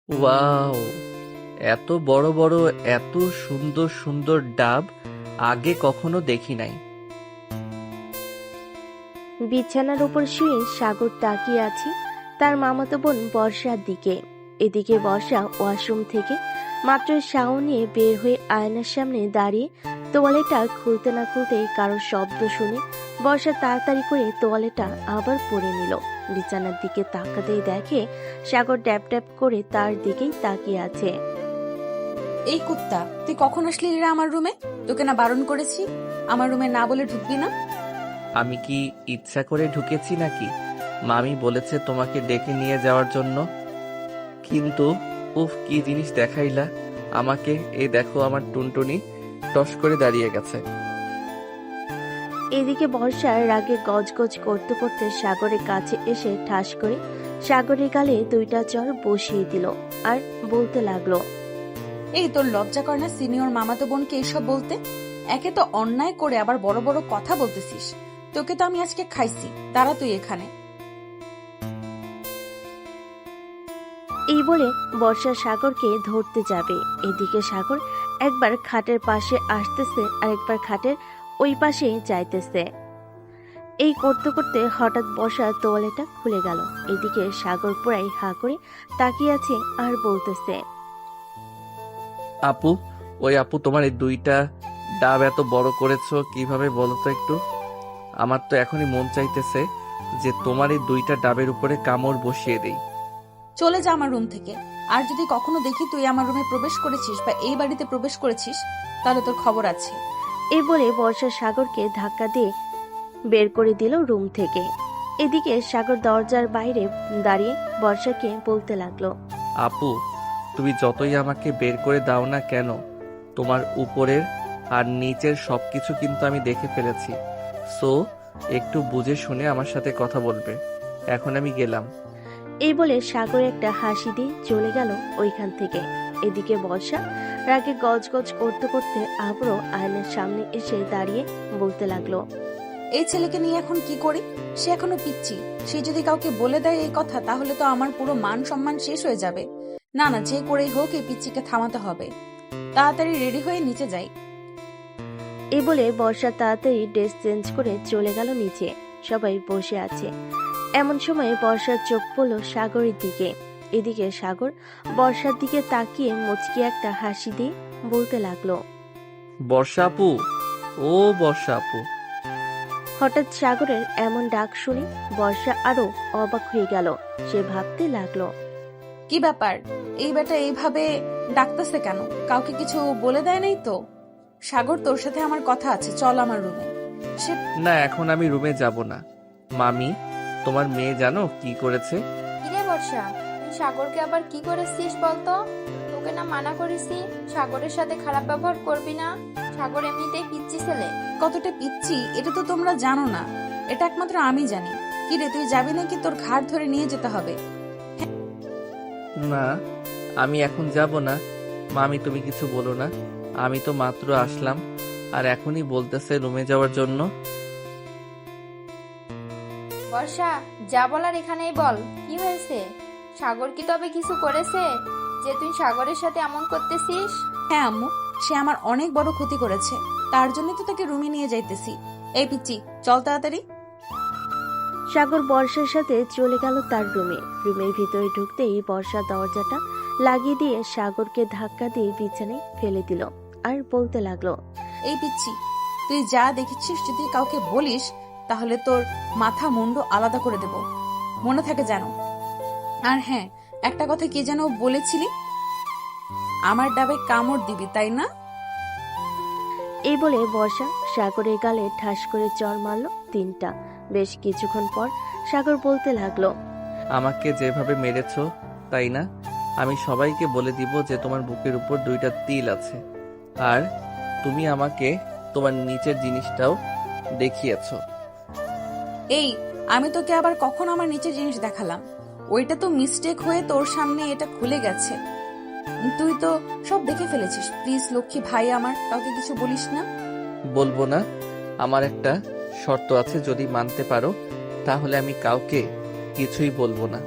Wow, এত বড় বড়, এত সুন্দর সুন্দর ডাব আগে কখনো দেখি নাই। বিছানার উপর শুয়ে সাগর তাকিয়ে আছে তার মামাতো বোন বর্ষার দিকে। এদিকে বর্ষা ওয়াশরুম থেকে মাত্র শাওয়ার নিয়ে বের হয়ে আয়নার সামনে দাঁড়িয়ে তোয়ালেটা খুলতে না খুলতেই কারোর শব্দ শুনে বর্ষা তাড়াতাড়ি করে তোয়ালেটা আবার পরে নিল। বিছানার দিকে তাকাতেই দেখে সাগর ড্যাপ ড্যাপ করে তার দিকেই তাকিয়ে আছে। এই কুত্তা, তুই কখন আসলি রে আমার রুমে? তোকে না বারণ করেছি আমার রুমে না বলে ঢুকবি না? আমি কি ইচ্ছা করে ঢুকেছি নাকি? মামি বলেছে তোমাকে ডেকে নিয়ে যাওয়ার জন্য। কিন্তু উফ, কি জিনিস দেখাইলা আমাকে। এই দেখো আমার টুনটুনি টস করে দাঁড়িয়ে গেছে। এদিকে বর্ষার রাগে গজগজ করতে করতে সাগরের কাছে এসে ঠাস করে সাগরের গালে দুইটা চড় বসিয়ে দিল আর বলতে লাগলো। এই তোর লজ্জা করে না সিনিয়র মামাতো বোনকে এইসব বলতে? একে তো অন্যায় করে আবার বড় বড় কথা বলতেছিস। তোকে তো আমি আজকে খাইছি, দাঁড়া তুই এখানে। এই বলে বর্ষা সাগরকে ধরতে যাবে। এদিকে সাগর একবার খাটের পাশে আসতেছে আর একবার খাটের ওই পাশে যাইতেছে। এই করতে করতে হঠাৎ বর্ষার তোয়ালেটা খুলে গেল। এদিকে সাগর পুরাই হা করে তাকিয়ে আছে আর বলতেছে। আপু, ওই আপু, তোমার এই দুইটা ডাব এত বড় করেছো কিভাবে বলো তো একটু? আমার তো এখনই মন চাইতেছে যে তোমার এই দুইটা ডাবের উপরে কামড় বসিয়ে দেই। চলে যা আমার রুম থেকে। আর যদি কখনো দেখি তুই আমার রুমে প্রবেশ করেছিস বা এই বাড়িতে প্রবেশ করেছিস, তাহলে তোর খবর আছে। এই বলে বর্ষা সাগরকে ধাক্কা দিয়ে বের করে দিল রুম থেকে। এদিকে সাগর দরজার বাইরে দাঁড়িয়ে বর্ষাকে বলতে লাগলো। আপু, তুমি যতই আমাকে বের করে দাও না কেন, তোমার উপরের আর নিচের সবকিছু কিন্তু আমি দেখে ফেলেছি। সো একটু বুঝে শুনে আমার সাথে কথা বলবে। এখন আমি গেলাম। এই বলে সাগর একটা হাসি দিয়ে চলে গেল ওইখান থেকে। এদিকে বর্ষা রাগে গজগজ করতে করতে আবারও আয়নার সামনে এসে দাঁড়িয়ে বলতে লাগলো। এই ছেলেকে নিয়ে এখন কি করি? সে এখনো পিচ্ছি। সে যদি কাউকে বলে দেয় এই কথা, তাহলে তো আমার পুরো মান সম্মান শেষ হয়ে যাবে। না না, যে করেই হোক এই পিচ্চিকে থামাতে হবে। তাড়াতাড়ি রেডি হয়ে নিচে যাই। এই বলে বর্ষা তাড়াতাড়ি ড্রেস চেঞ্জ করে চলে গেল নিচে। সবাই বসে আছে। এমন সময় বর্ষার চোখ পড়ল সাগরের দিকে। এদিকে সাগর বর্ষার দিকে তাকিয়ে মুচকি একটা হাসি দিয়ে বলতে লাগলো। বর্ষা আপু, ও বর্ষা আপু। হঠাৎ সাগরের এমন ডাক শুনে বর্ষা আরো অবাক হয়ে গেল। সে ভাবতে লাগলো। কি ব্যাপার, এই বেটা এইভাবে ডাকতেছে কেন? কাউকে কিছু বলে দেয় নাই তো? সাগর, তোর সাথে আমার কথা আছে, চল আমার রুমে। সে না, এখন আমি রুমে যাব না। মামি, তোমার মেয়ে জানো কি করেছে? কিরে বর্ষা, তুই সাগরকে আবার কি করেছিস বলতো? তোকে না মানা করেছি সাগরের সাথে খারাপ ব্যবহার করবি না। সাগর এমনিতেই পিচ্চি ছেলে। কতটা পিচ্ছি এটা তো তোমরা জানো না, এটা একমাত্র আমি জানি। কি রে, তুই যাবি নাকি তোর ঘাড় ধরে নিয়ে যেতে হবে? না, আমি এখন যাব না। মামি, তুমি কিছু বলো না। আমি তো মাত্র আসলাম আর এখনই বলতেছে রুমে যাওয়ার জন্য। বর্ষা, যা বলার এখানেই বল, কি হয়েছে? সাগর কি তবে কিছু করেছে যে তুই সাগরের সাথে এমন করতেছিস? হ্যাঁ আম্মু, সে আমার অনেক বড় ক্ষতি করেছে। তার জন্য তো তাকে রুমে নিয়ে যাইতেছি। এই পিচ্চি, চল তাড়াতাড়ি। সাগর বর্ষার সাথে চলে গেল তার রুমে। রুমের ভিতরে ঢুকতেই বর্ষা দরজাটা লাগিয়ে দিয়ে সাগরকে ধাক্কা দিয়ে বিছানায় ফেলে দিল আর বলতে লাগলো। এই পিচ্চি, তুই যা দেখেছিস যদি কাউকে বলিস, তাহলে তোর মাথা মুন্ডু আলাদা করে দেব, মনে থাকে জানো। আর হ্যাঁ, একটা কথা কি যেন বলেছিলি, আমার ডাবে কামড় দিবি, তাই না? এই বলে বর্ষা সাগরের গালে ঠাস করে চড় মারল তিনটা। বেশ কিছুক্ষণ পর সাগর বলতে লাগলো। আমাকে যেভাবে মেরেছো, তাই না, আমি সবাইকে বলে দিব যে তোমার বুকের উপর দুইটা তিল আছে। আর তুমি আমাকে তোমার নিচের জিনিসটাও দেখিয়েছো। এই, আমি তোকে আবার কখন আমার নিচের জিনিস দেখালাম? ওইটা তো মিস্টেক হয়ে তোর সামনে এটা খুলে গেছে। তুই তো সব দেখে ফেলেছিস। প্লিজ লক্ষ্মী ভাই আমার, কাউকে কিছু বলিস না। বলবো না। আমার একটা শর্ত আছে, যদি মানতে পারো তাহলে আমি কাউকে কিছুই বলবো না।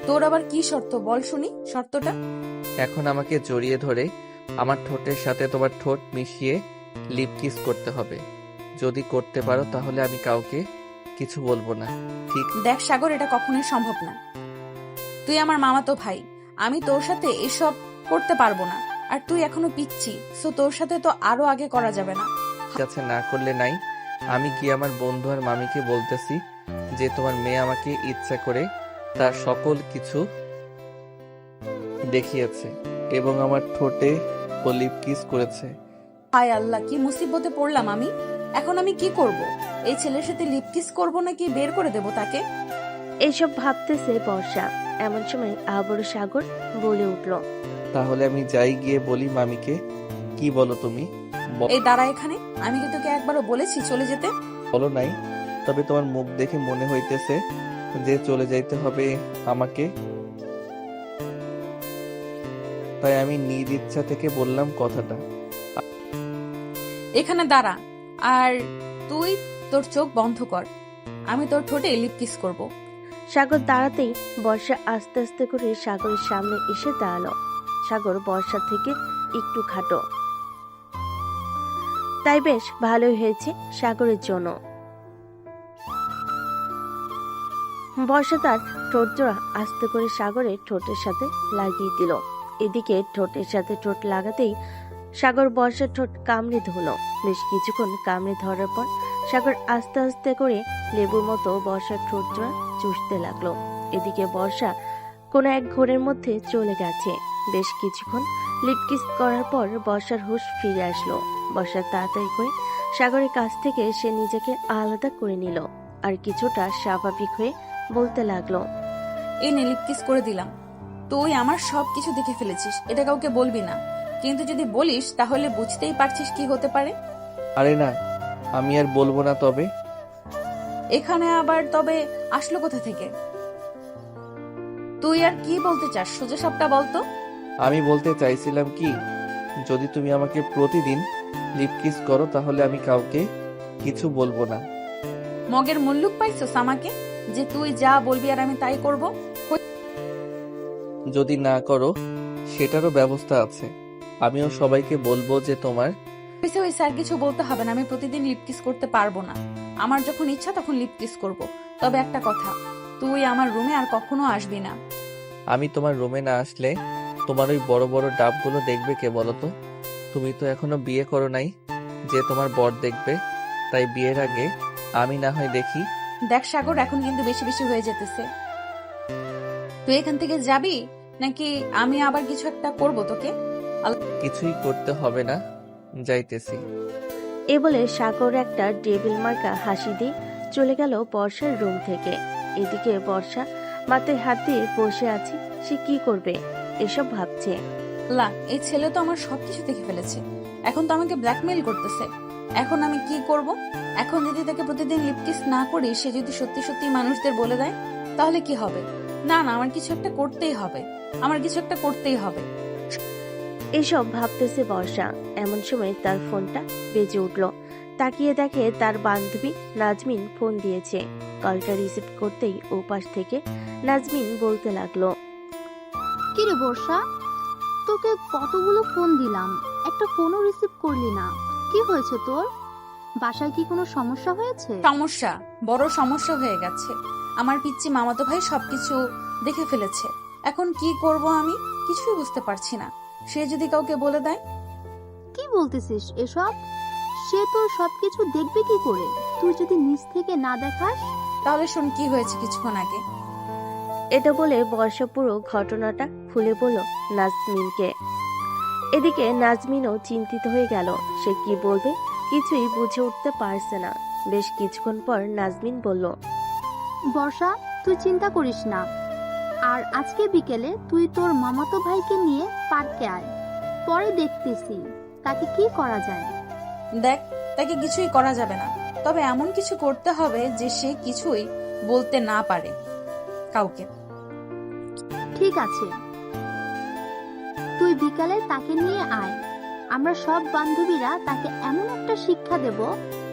তোর আবার কি শর্ত বল শুনি শর্তটা। এখন আমাকে জড়িয়ে ধরে আমার ঠোঁটের সাথে তোমার ঠোঁট মিশিয়ে লিপ কিস করতে হবে। যদি করতে পারো তাহলে আমি কাউকে কিছু বলবো না, ঠিক? দেখ সাগর, এটা কখনোই সম্ভব না। তুই আমার মামাতো ভাই, আমি তোর সাথে এসব করতে পারবো না। আর তুই এখনো পিচ্ছি, সো তোর সাথে তো আরো আগে করা যাবে না। ঠিক আছে, না করলে নাই। আমি কি আমার বন্ধু আর মামিকে বলতেছি যে তোমার মেয়ে আমাকে ইচ্ছা করে তার সকল কিছু দেখিয়েছে এবং আমার ঠোঁটে ও লিপ কিস করেছে। হায় আল্লাহ, কি মুসিবতে পড়লাম আমি। এখন আমি কি করব? এই ছেলের সাথে লিপকিস করব নাকি বের করে দেব তাকে? এইসব ভাবতেছে বর্ষা। এমন সময় আবারও সাগর বলে উঠল, তাহলে আমি যাই গিয়ে বলি মামিকে। কি বলো তুমি? এই দাঁড়া এখানে, আমি কি তোকে একবারও বলেছি চলে যেতে? বলো নাই, তবে তোমার মুখ দেখে মনে হইতেছে যে চলে যাইতে হবে আমাকে, তাই আমি নিজ ইচ্ছা থেকে বললাম কথাটা। এখানে দাঁড়া, আর তুই তোর চোখ বন্ধ কর। আমি তোর ঠোঁটে লিপকিস করব। সাগর দাঁড়াতেই বর্ষা আস্তে আস্তে করে সাগরের সামনে এসে দাঁড়ালো। সাগর বর্ষা থেকে একটু খাটো, তাই বেশ ভালোই হয়েছে সাগরের জন্য। বর্ষা তার ঠোঁট জোড়া আস্তে করে সাগরের ঠোঁটের সাথে লাগিয়ে দিল। এদিকে ঠোঁটের সাথে ঠোঁট লাগাতেই সাগর বর্ষার ঠোঁট কামড়ে ধরল। বেশ কিছুক্ষণ কামড়ে ধরার পর সাগর আস্তে আস্তে করে লেবুর মতো বর্ষার ঠোঁট জোড়া চুষতে লাগলো। এদিকে বর্ষা কোনো এক ঘোরের মধ্যে চলে গেছে। বেশ কিছুক্ষণ লিপকিস করার পর বর্ষার হুঁশ ফিরে আসলো। বর্ষা তাড়াতাড়ি করে সাগরের কাছ থেকে সে নিজেকে আলাদা করে নিল আর কিছুটা স্বাভাবিক হয়ে বলতে লাগলো, এই নে লিপকিস করে দিলাম। তুই আমার সব কিছু দেখে ফেলেছিস, এটা কাউকে বলবি না। কিন্তু যদি বলিস তাহলে বুঝতেই পারছিস কি হতে পারে। আরে না, আমি আর বলবো না। তবে এখানে আবার তবে আসলো কোথা থেকে? তুই আর কি বলতে চাস সোজা সাপটা বলতো। আমি বলতে চাইছিলাম কি, যদি তুমি আমাকে প্রতিদিন লিপ কিস করো তাহলে আমি কাউকে কিছু বলবো না। মগের মুল্লুক পাইছস আমাকে, যে তুই যা বলবি আর আমি তাই করব? যদি না করো সেটারও ব্যবস্থা আছে। আমিও সবাইকে বলবো যে তোমার। ওই স্যার কিছু বলতে হবে না, আমি প্রতিদিন লিপকিস করতে পারবো না। আমার যখন ইচ্ছা তখন লিপকিস করব। তবে একটা কথা, তুই আমার রুমে আর কখনো আসবি না। আমি তোমার রুমে না আসলে তোমার ওই বড় বড় ডাবগুলো দেখবে কে বলো তো? তুমি তো এখনো বিয়ে করো নাই যে তোমার বর দেখবে, তাই বিয়ের আগে আমি না হয় দেখি। দেখ সাগর, এখন কিন্তু বেশি বেশি হয়ে যেতেছে। তুই এখান থেকে যাবি নাকি আমি আবার কিছু একটা করব তোকে? কিছুই করতে হবে না, যাইতেছি। এ বলে সাগর একটা টেবিল মার্কা হাসি দিয়ে চলে গেল বর্ষার রুম থেকে। এদিকে বর্ষা মাথায় হাত দিয়ে বসে আছে। সে কি করবে এসব ভাবছে। এই ছেলে তো আমার সবকিছু দেখে ফেলেছে, এখন তো আমাকে ব্ল্যাকমেইল করতেছে। এখন আমি কি করব? এখন যদি তাকে প্রতিদিন লিপকিস না করি, সে যদি সত্যি সত্যি মানুষদের বলে দেয়, তাহলে কি হবে? না, আমার কিছু একটা করতেই হবে, আমার কিছু একটা করতেই হবে। এসব ভাবতেছে বর্ষা। এমন সময় তার ফোনটা বেজে উঠল। তাকিয়ে দেখে তার বান্ধবী নাজমিন ফোন দিয়েছে। কলটা রিসিভ করতেই ওপাশ থেকে নাজমিন বলতে লাগলো, কিরে বর্ষা, তোকে কতগুলো ফোন দিলাম, একটা ফোনও রিসিভ করলি না। কি হয়েছে তোর? বাসায় কি কোনো সমস্যা হয়েছে? সমস্যা, বড় সমস্যা হয়ে গেছে। আমার পিচ্চি মামাতো ভাই সবকিছু দেখে ফেলেছে। এখন কি করব আমি কিছুই বুঝতে পারছি না। সে যদি কাউকে বলে দেয়? কি বলতেছিস এসব? সে তোর সবকিছু দেখবে কি করে? তুই যদি নিজ থেকে না দেখাস। তাহলে শোন কি হয়েছে কিছুক্ষণ আগে। এটা বলে বর্ষা পুরো ঘটনাটা খুলে বলল নাজমিনকে। এদিকে নাজমিনও চিন্তিত হয়ে গেল। সে কি বলবে কিছুই বুঝে উঠতে পারছে না। বেশ কিছুক্ষণ পর নাজমিন বলল, বর্ষা, তুই চিন্তা করিস না। আর আজকে বিকেলে তুই তোর মামাতো ভাইকে নিয়ে পার্কে আয়। পরে দেখতেছি তাকে কি করা যায়। দেখ, তাকে কিছুই করা যাবে না, তবে এমন কিছু করতে হবে যে সে কিছুই বলতে না পারে কাউকে। ঠিক আছে, তুই বিকালে তাকে নিয়ে আয়। আমরা সব বান্ধবীরা তাকে এমন একটা শিক্ষা দেব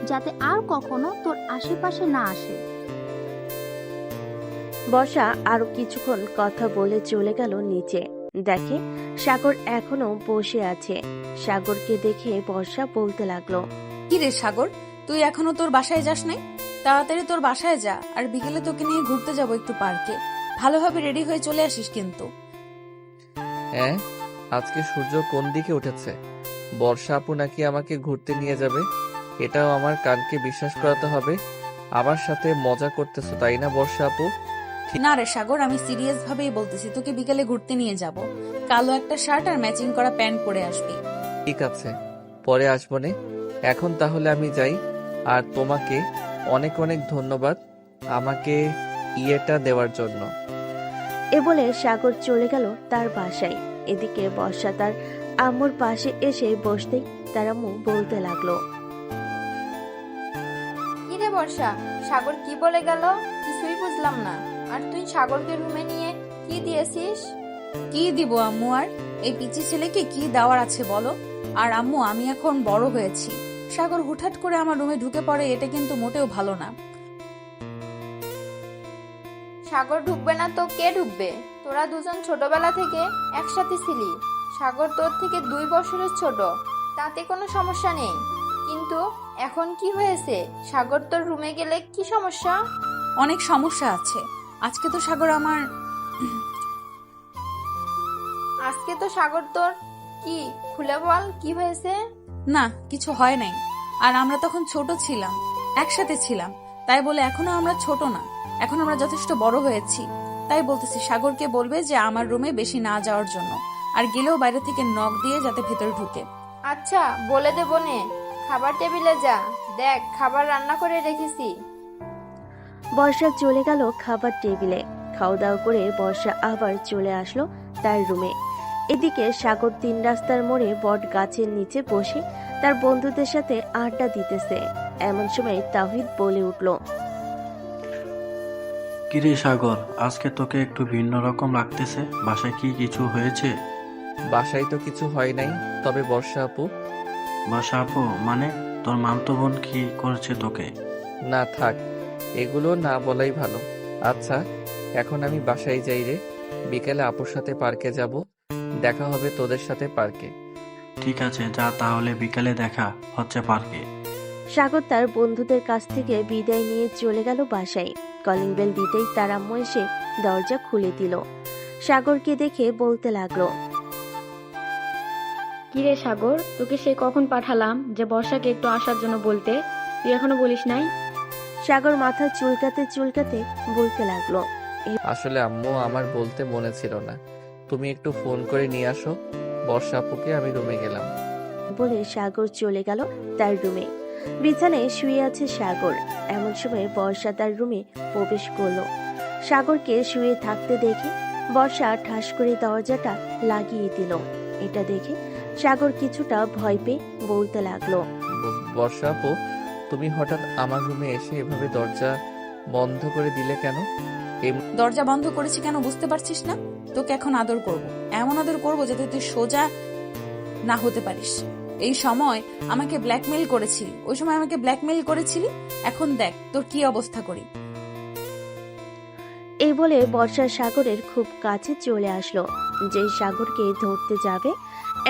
যাতে আর কখনো তোর আশেপাশে না আসে। বর্ষা আরো কিছুক্ষণ কথা বলে চলে গেল নিচে। দেখে সাগর এখনো বসে আছে। সাগরকে দেখে বর্ষা বলতে লাগলো, কি রে সাগর, তুই এখনো তোর বাসায় যাস নাই? তাড়াতাড়ি তোর বাসায় যা, আর বিকেলে তোকে নিয়ে ঘুরতে যাবো একটু পার্কে। ভালোভাবে রেডি হয়ে চলে আসিস কিন্তু। হ্যাঁ, আজকে সূর্য কোন দিকে উঠেছে? বর্ষা আপু নাকি আমাকে ঘুরতে নিয়ে যাবে? এটাও আমার কানকে বিশ্বাস করাতে হবে। আমার সাথে মজা করতেছো তাই না বর্ষা আপু? না রে সাগর, আমি সিরিয়াস ভাবেই বলতেছি, তোকে বিকেলে ঘুরতে নিয়ে যাব। কালো একটা শার্ট আর ম্যাচিং করা প্যান্ট পরে আসবি। ঠিক আছে, পরে আসবো নে। এখন তাহলে আমি যাই। আর তোমাকে অনেক অনেক ধন্যবাদ আমাকে ইয়েটা দেওয়ার জন্য। এ বলে সাগর চলে গেল তার বাসায়। এদিকে বর্ষা তার আম্মুর পাশে এসে বসতেই তার আম্মু বলতে লাগলো, কি রে বর্ষা, সাগর কি বলে গেল? কিছুই বুঝলাম না। আর তুই সাগরকে রুমে নিয়ে কি দিয়েছিস? কি দিব আম্মু, আর এই পিচি ছেলেকে কি দেওয়ার আছে বলো? আর আম্মু, আমি এখন বড় হয়েছি। সাগর হুটহাট করে আমার রুমে ঢুকে পড়ে, এটা কিন্তু মোটেও ভালো না। সাগর ঢুকবে না তো কে ঢুকবে? তোরা দুজন ছোটবেলা থেকে একসাথে ছিলি। সাগর তোর থেকে 2 বছরের ছোট, তাতে কোনো সমস্যা নেই। কিন্তু এখন কি হয়েছে? সাগর তোর রুমে গেলে কি সমস্যা? অনেক সমস্যা আছে। আজকে তো সাগর তোর কি খুলে বল, কি হয়েছে? না, কিছু হয় নাই। আর আমরা তখন ছোট ছিলাম, একসাথে ছিলাম। তাই বলে এখনো আমরা ছোট না, এখন আমরা যথেষ্ট বড় হয়েছি। তাই বলতেছি, সাগরকে বলবে যে আমার রুমে বেশি না যাওয়ার জন্য, আর গেলেও বাইরে থেকে নক দিয়ে যাতে ভেতরে ঢুকে। আচ্ছা, বলে দেবো নে। খাবার টেবিলে যা, দেখ খাবার রান্না করে রেখেছি। বর্ষা চলে গেল খাবার টেবিলে। খাওয়া দাওয়া করে বর্ষা আবার চলে আসলো তার রুমে। এদিকে সাগর 3 রাস্তার মোড়ে বট গাছের নিচে বসে তার বন্ধুদের সাথে আড্ডা দিতেছে। এমন সময় তাহিদ বলে উঠল, কিরে সাগর, আজকে তোকে একটু ভিন্ন রকম লাগতেছে। বাসায় কি কিছু হয়েছে? বাসায় তো কিছু হয় নাই, তবে বর্ষা আপু। বাসা আপু মানে? তোর মামতো বোন কি করেছে তোকে? না থাক, এগুলো না বলাই ভালো। আচ্ছা, এখন আমি বাসায় যাই রে। বিকেলে আপুর সাথে পার্কে যাব। দেখা হবে তোদের সাথে পার্কে। ঠিক আছে, যা তাহলে, বিকালে দেখা হচ্ছে পার্কে। সাগর তার বন্ধুদের কাছ থেকে বিদায় নিয়ে চলে গেল বাসায়। কলিং বেল দিতেই তার আম্মু এসে দরজা খুলে দিল। সাগরকে দেখে বলতে লাগলো, কিরে সাগর, তোকে সে কখন পাঠালাম যে বর্ষাকে একটু আসার জন্য বলতে, তুই এখনো বলিস নাই? সাগর মাথা চুলকাতে চুলকাতে বলতে লাগলো, আসলে আম্মু, আমার বলতে মনে ছিল না। তুমি একটু ফোন করে নিয়ে আসো বর্ষা আপুকে। আমি রুমে গেলাম। বলে সাগর চলে গেল তার রুমে। বিছানায় শুয়ে আছে সাগর। এমন সময় বর্ষা তার রুমে প্রবেশ করলো। সাগরকে শুয়ে থাকতে দেখে বর্ষা ঠাস করে দরজাটা লাগিয়ে দিল। এটা দেখে সাগর কিছুটা ভয় পেয়ে বলতে লাগলো, বর্ষা আপু, তুমি হঠাৎ আমার রুমে এসে এভাবে দরজা বন্ধ করে দিলে কেন? দরজা বন্ধ করেছি কেন বুঝতে পারছিস না? তোকে এখন আদর করব, এমন আদর করব যাতে তুই সোজা না হতে পারিস। এই সময় আমাকে ব্ল্যাকমেইল করেছিলি, ওই সময় আমাকে ব্ল্যাকমেইল করেছিলি, এখন দেখ তোর কি অবস্থা করি। এই বলে বর্ষা সাগরের খুব কাছে চলে আসলো। যেই সাগরকে ধরতে যাবে,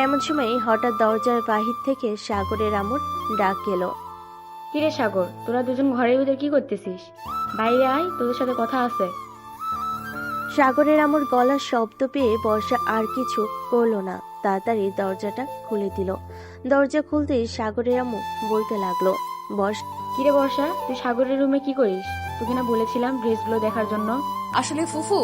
এমন সময় হঠাৎ দরজার বাহির থেকে সাগরের আমর ডাক এলো, কিরে সাগর, তোরা দুজন ঘরের ভিতরে কি করতেছিস? বাইরে আয়, তোদের সাথে কথা আছে। সাগরের আমর গলার শব্দ পেয়ে বর্ষা আর কিছু করলো না, তাড়াতাড়ি দরজাটা খুলে দিল। দরজা খুলতেই সাগরের আমু বলতে লাগলো, কিরে বর্ষা, তুই সাগরের রুমে কি করিস? তোকে না বলেছিলাম ড্রেসগুলো দেখার জন্য। আসলে ফুফু,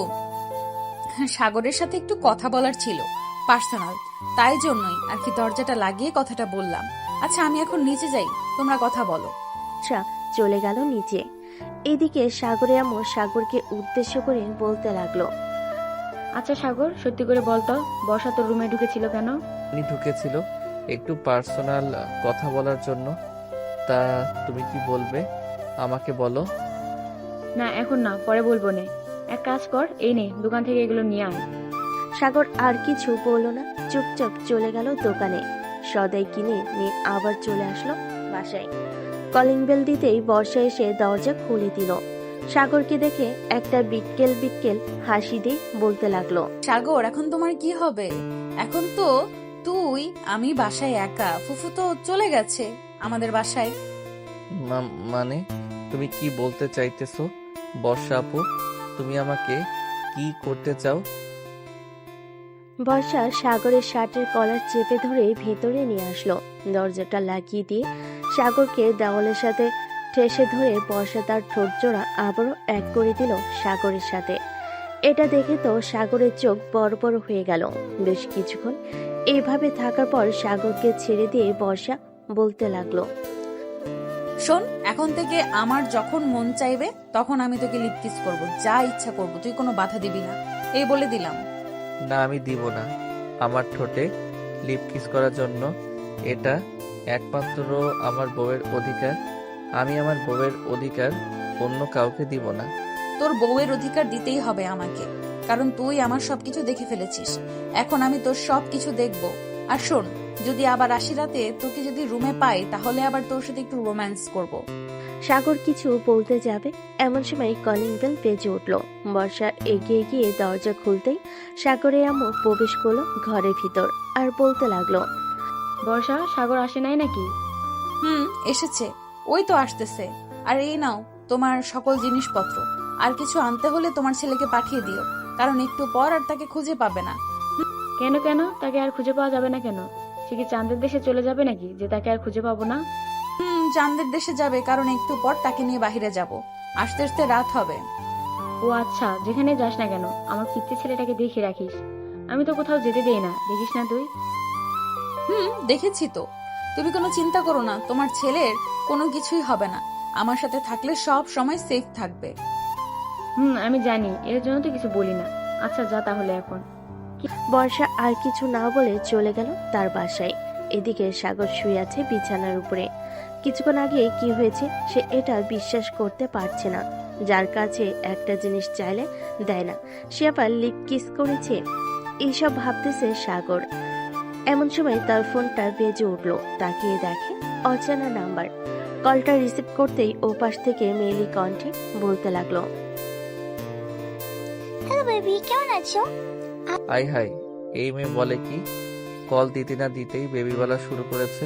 সাগরের সাথে একটু কথা বলার ছিল, পার্সোনাল, তাই জন্যই আর কি দরজাটা লাগিয়ে কথাটা বললাম। আচ্ছা, আমি এখন নিচে যাই, তোমরা কথা বলো। বর্ষা চলে গেল নিচে। এদিকে সাগরের আমু সাগরকে উদ্দেশ্য করে বলতে লাগলো, আচ্ছা সাগর, সত্যি করে বলতো, বর্ষা তোর রুমে ঢুকেছিল কেন? উনি ঢুকেছিল একটু পার্সোনাল কথা বলার জন্য। তা তুমি কি বলবে আমাকে বলো। না এখন না, পরে বলবো নে। এক কাজ কর, এই নে, দোকান থেকে এগুলো নিয়ে আয়। সাগর আর কিছু বলল না, চুপচাপ চলে গেল দোকানে। সদাই কিনে নিয়ে আবার চলে আসলো বাসায়। কলিং বেল দিতেই বর্ষা এসে দরজা খুলে দিল। সাগরকে দেখে একটা বিটকেল বিটকেল হাসি দিয়ে বলতে লাগলো। সাগর, এখন তোমার কি হবে? এখন তো আমি বাসায় একা। ফুফু তো চলে গেছে আমাদের বাসায়। মানে তুমি কি বলতে চাইতেছো বর্ষা আপু? তুমি আমাকে কি করতে চাও? বর্ষা সাগরের শার্টের কলার চেপে ধরে ভেতরে নিয়ে আসলো। দরজাটা লাগিয়ে দিয়ে সাগরকে দেওয়ালের সাথে ঠেসে ধরে বর্ষা তার ঠোঁট জোড়া আবারও এক করে দিল সাগরের সাথে। এটা দেখে তো সাগরের চোখ বড় বড় হয়ে গেল। বেশ কিছুক্ষণ এইভাবে থাকার পর সাগরকে ছেড়ে দিয়ে বর্ষা বলতে লাগলো। শোন, এখন থেকে আমার যখন মন চাইবে তখন আমি তোকে লিপ কিস করবো, যা ইচ্ছা করবো, তুই কোনো বাধা দিবি না, এই বলে দিলাম। না, আমি দিব না। আমার ঠোঁটে লিপ কিস করার জন্য এটা একমাত্র আমার বউয়ের অধিকার। আমি আমার বউয়ের অধিকার অন্য কাউকে দিব না। তোর বউয়ের অধিকার দিতেই হবে আমাকে, কারণ তুই আমার সবকিছু দেখে ফেলেছিস। এখন আমি তোর সবকিছু দেখবো। আর শোন, যদি আবার আসি রাতে তোকে যদি রুমে পাই তাহলে আবার তোর সাথে একটু রোম্যান্স করব। সাগর কিছু বলতে যাবে এমন সময় কলিং বেল বেজে উঠল। বর্ষা এগিয়ে গিয়ে দরজা খুলতেই সাগরের আম্মু প্রবেশ করলো ঘরের ভিতর আর বলতে লাগলো। বর্ষা, সাগর আসে নাই নাকি? এসেছে, ওই তো আসতেছে। আর এই নাও তোমার সকল জিনিসপত্র। আর কিছু আনতে হলে তোমার ছেলেকে পাঠিয়ে দিও, কারণ একটু পর আর তাকে খুঁজে পাবে না। কেন কেন? তাকে আর খুঁজে পাওয়া যাবে না কেন? সে কি চাঁদের দেশে চলে যাবে নাকি যে তাকে আর খুঁজে পাবো না? চাঁদের দেশে যাবে, কারণ একটু পর তাকে নিয়ে বাহিরে যাব। আসতে আসতে রাত হবে। ও আচ্ছা, যেখানে যাস না কেন আমার পিচ্চি ছেলেটাকে দেখে রাখিস। আমি তো কোথাও যেতে দেই না, দেখিস না তুই? দেখেছি তো। তুমি কোনো চিন্তা করো না, তোমার ছেলের কোনো কিছুই হবে না। আমার সাথে থাকলে সব সময় সেফ থাকবে। আমি জানি, এর জন্য তো কিছু বলি না। আচ্ছা যা তাহলে এখন। বর্ষা আর কিছু না বলে চলে গেল তার বাসায়। এদিকে সাগর শুয়ে আছে বিছানার উপরে। কিছুক্ষণ আগে কি হয়েছে সে এটা বিশ্বাস করতে পারছে না। যার কাছে একটা জিনিস চাইলে দেয় না, সে আবার লিপ কিস করেছে। এইসব ভাবতেছে সাগর। এমন সময় তার ফোনটা বেজে উঠলো। তাকিয়ে দেখে অচেনা নাম্বার। কলটা রিসিভ করতেই ওপাশ থেকে মেয়েলি কণ্ঠে বলতে লাগলো। হ্যালো বেবি, কেমন আছো? হাই হাই, এই মেয়ে বলে কি? কল দিতে না দিতেই বেবি বলা শুরু করেছে।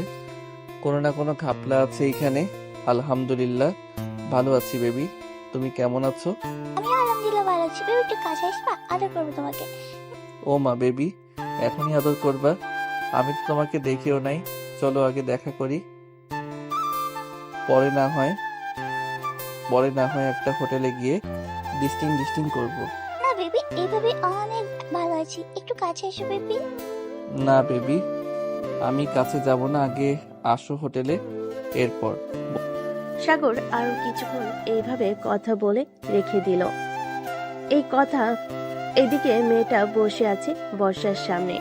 কোনো না কোনো ঘাপলা আছে এখানে। আলহামদুলিল্লাহ ভালো আছি বেবি, তুমি কেমন আছো? আমি আলহামদুলিল্লাহ ভালো আছি। বেবি একটু কাছে আসবা, আদর করবো তোমাকে। ও মা, বেবি এখনই আদর করবা? আমি তো তোমাকে দেখেও নাই। চলো আগে দেখা করি, পরে না হয় একটা হোটেলে গিয়ে ডিস্টিং করব। না বেবি, এইভাবে অনেক ভালো আছি, একটু কাছে এসো বেবি। না বেবি, আমি কাছে যাব না, আগে আসো হোটেলে, এরপর। সাগর আরো কিছুক্ষণ এইভাবে কথা বলে রেখে দিল। এই কথা এদিকে মেয়েটা বসে আছে বর্ষার সামনে,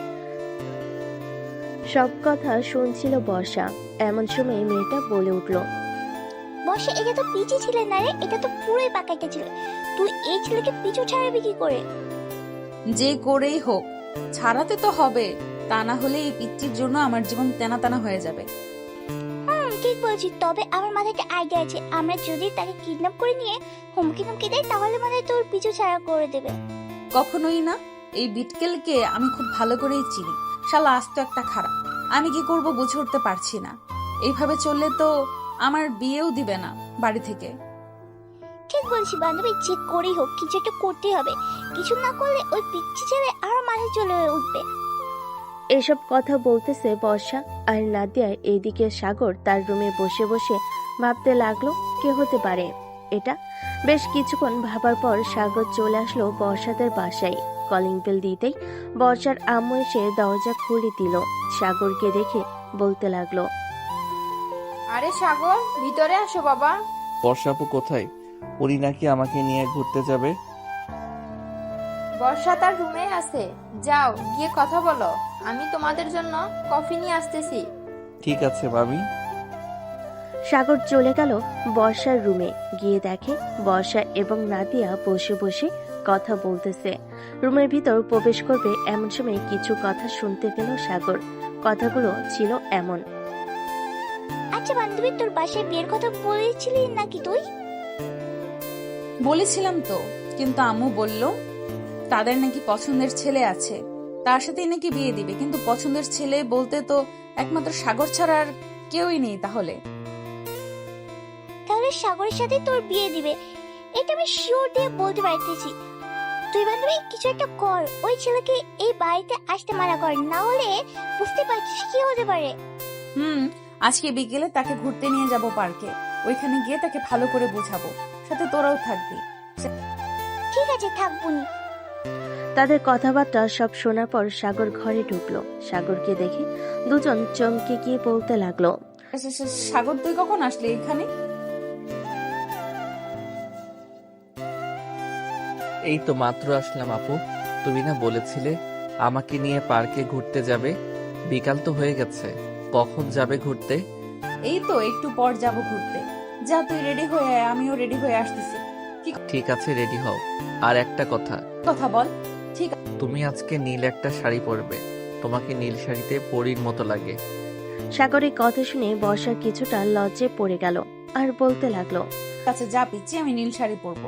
সব কথা শুনছিল বর্ষা। এমন সময় মেয়েটা বলে উঠল। বসে, এটা তো পিচি ছিল না রে, এটা তো পুরোই পাকা একটা ছিল। তুই এই ছেলেকে পিছু ছাড়াবি কি করে? যে করেই হোক ছাড়াতে তো হবে, তা না হলে এই পিচ্চির জন্য আমার জীবন তেনা তেনা হয়ে যাবে। ঠিক বলছি, তবে আমার মাথায় একটা আইডিয়া আছে। আমরা যদি তাকে কিডন্যাপ করে নিয়ে হুমকি দেয় তাহলে মানে তোর পিছু ছাড়া করে দেবে। কখনোই না। এই বিটকেলকে আমি খুব ভালো করেই চিনি। শালা আস্ত একটা খারাপ। আমি কি করব বুঝে উঠতে পারছি না। এইভাবে চললে তো আমার বিয়েও দিবে না বাড়ি থেকে। ঠিক বলছি বান্ধবী, যে করেই হোক কিছু একটা করতেই হবে। কিছু না করলে ওই পিচ্ছি ছেলে আরো মাথায় চলে উঠবে। এসব কথা বলতেছে বর্ষা আর নাদিয়া। এইদিকে সাগর তার রুমে বসে বসে ভাবতে লাগলো কে হতে পারে এটা। বেশ কিছুক্ষণ ভাবার পর সাগর চলে আসলো বর্ষাদের বাসায়। কলিং বেল দিতেই বর্ষার আম্মু এসে দরজা খুলে দিল। সাগরকে দেখে বলতে লাগলো। আরে সাগর, ভিতরে আসো বাবা। বর্ষা আপু কোথায়? উনি নাকি আমাকে নিয়ে ঘুরতে যাবে। বর্ষা তার রুমে আছে, যাও গিয়ে কথা বলো। আমি তোমাদের জন্য কফি নিয়ে আসতেছি। ঠিক আছে মামি। সাগর চলে গেল বর্ষার রুমে। গিয়ে দেখে বর্ষা এবং নাদিয়া বসে বসে কথা বলতেছে। রুমের ভিতর প্রবেশ করবে এমন সময় কিছু কথা শুনতে পেল সাগর। কথাগুলো ছিল এমন। আচ্ছা বান্ধবী, তোর বাসায় বিয়ের কথা বলেছিলি নাকি তুই? বলেছিলাম তো, কিন্তু আম্মু বলল তাদের নাকি পছন্দের ছেলে আছে, তার সাথেই নাকি বিয়ে দিবে। কিন্তু পছন্দের ছেলে বলতে তো একমাত্র সাগর ছাড়া আর কেউই নেই। তাহলে তাহলে সাগরের সাথে তোর বিয়ে দিবে, এটা আমি শিওর দিয়ে বলতে পারতেছি। তুই বান্ধবী কিছু একটা কর, ওই ছেলেকে এই বাড়িতে আসতে মানা কর, না হলে বুঝতে পারছিস কি হতে পারে। আজকে বিকেলে তাকে ঘুরতে নিয়ে যাব পার্কে, ওইখানে গিয়ে তাকে ভালো করে বোঝাবো, সাথে তোরাও থাকবি। ঠিক আছে, থাকবুনি। তাদের কথাবার্তা সব শোনার পর সাগর ঘরে ঢুকলো। সাগরকে দেখে দুজন চমকে গিয়ে বলতে লাগলো, সাগর তুই কখন আসলি এখানে? এই তো মাত্র আসলাম আপু। তুমি না বলেছিলে আমাকে নিয়ে পার্কে ঘুরতে যাবে? বিকাল তো হয়ে গেছে, কখন যাবে ঘুরতে? এই তো একটু পর যাব ঘুরতে। যা তুই রেডি হয়ে আয়, আমিও রেডি হয়ে আসতেছি। ঠিক আছে, রেডি হও। আর একটা কথা, কথা বল। তুমি আজকে নীল একটা শাড়ি পরবে, তোমাকে নীল শাড়িতে পরীর মতো লাগে। সাগরের কথা শুনে বর্ষা কিছুটা লজ্জে পড়ে গেল আর বলতে লাগলো, আচ্ছা যা পিচ্ছি, আমি নীল শাড়ি পরবো।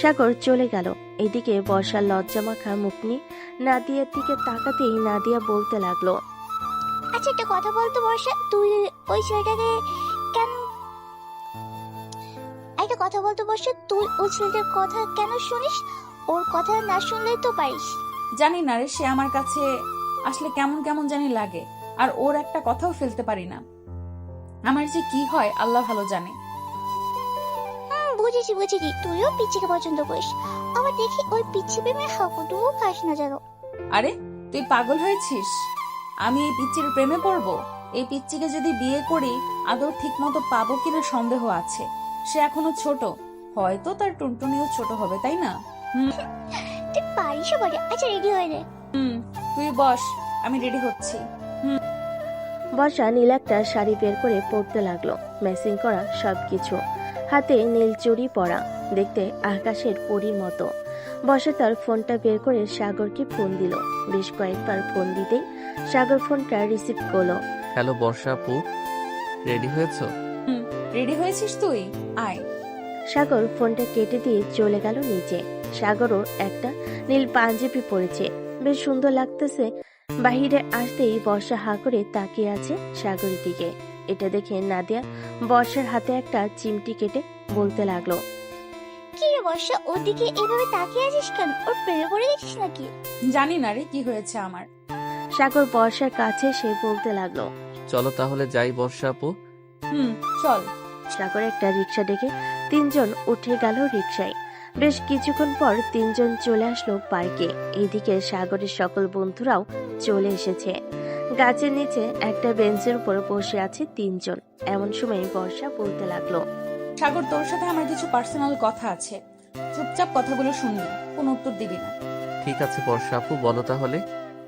সাগর চলে গেল। এদিকে বর্ষার লজ্জা মাখা মুখ নিয়ে নাদিয়ার দিকে তাকাতেই নাদিয়া বলতে লাগলো, আচ্ছা একটা কথা বলতো বর্ষা, তুই ওই ছেলেটাকে কেন একটা কথা বলতো বর্ষা, তুই ওই ছেলেটার কথা কেন শুনিস? ওর কথা না শুনলেই তো পারিস। জানি না রে, সে আমার কাছে আসলে কেমন কেমন জানি লাগে, আর ওর একটা কথাও ফেলতে পারি না। আমার যে কি হয় আল্লাহ ভালো জানে। বুঝেছি, তুইও পিচ্ছিকে পছন্দ করিস। আবার দেখি ওই পিচ্ছি প্রেমে হাকুটুকু খাস না যেন। আরে তুই পাগল হয়েছিস? আমি এই পিচ্চির প্রেমে পড়বো? এই পিচ্চিকে যদি বিয়ে করি আদৌ ঠিক মতো পাবো কিনা সন্দেহ আছে। সে এখনো ছোট, হয়তো তার টুনটুনিও ছোট হবে, তাই না? তুই পারিস বলে। আচ্ছা রেডি হয়ে নে। তুই বস, আমি রেডি হচ্ছি। বর্ষা নীল একটা শাড়ি বের করে পরতে লাগলো, ম্যাচিং করা সবকিছু, হাতে নীল চুড়ি পরা, দেখতে আকাশের পরীর মতো। বর্ষা তার ফোনটা বের করে সাগরকে ফোন দিল। বেশ কয়েকবার ফোন দিতেই সাগর ফোনটা রিসিভ করলো। হ্যালো বর্ষা আপু, রেডি হয়েছো? রেডি হয়েছিস তুই? আয়। সাগর ফোনটা কেটে দিয়ে চলে গেল নিচে। সাগরও একটা নীল পাঞ্জাবি পরেছে, বেশ সুন্দর লাগতেছে। বাহিরে আসতেই বর্ষা হা করে তাকিয়ে আছে সাগরের দিকে। এটা দেখে নাদিয়া বর্ষার হাতে একটা চিমটি কেটে বলতে লাগলো, কি রে বর্ষা, ওর দিকে এভাবে তাকিয়ে আছিস কেন? ওর প্রেমে পড়ে গেছিস নাকি? জানি না রে কি হয়েছে আমার। সাগর বর্ষার কাছে সে বলতে লাগলো, চলো তাহলে যাই বর্ষা আপু। চল। সাগর একটা রিক্সা ডেকে তিনজন উঠে গেল রিক্সায়। বেশ কিছুক্ষণ পর তিনজন চলে আসলো পার্কে। এইদিকে সাগরের সকল বন্ধুরাও চলে এসেছে। গাছের নিচে একটা বেঞ্চের উপর বসে আছে তিনজন। এমন সময় বর্ষা বলতে লাগলো, সাগর তোর সাথে আমার কিছু পার্সোনাল কথা আছে, চুপচাপ কথাগুলো শুনবি, কোনো উত্তর দিবি না। ঠিক আছে বর্ষা আপু, বলো তাহলে।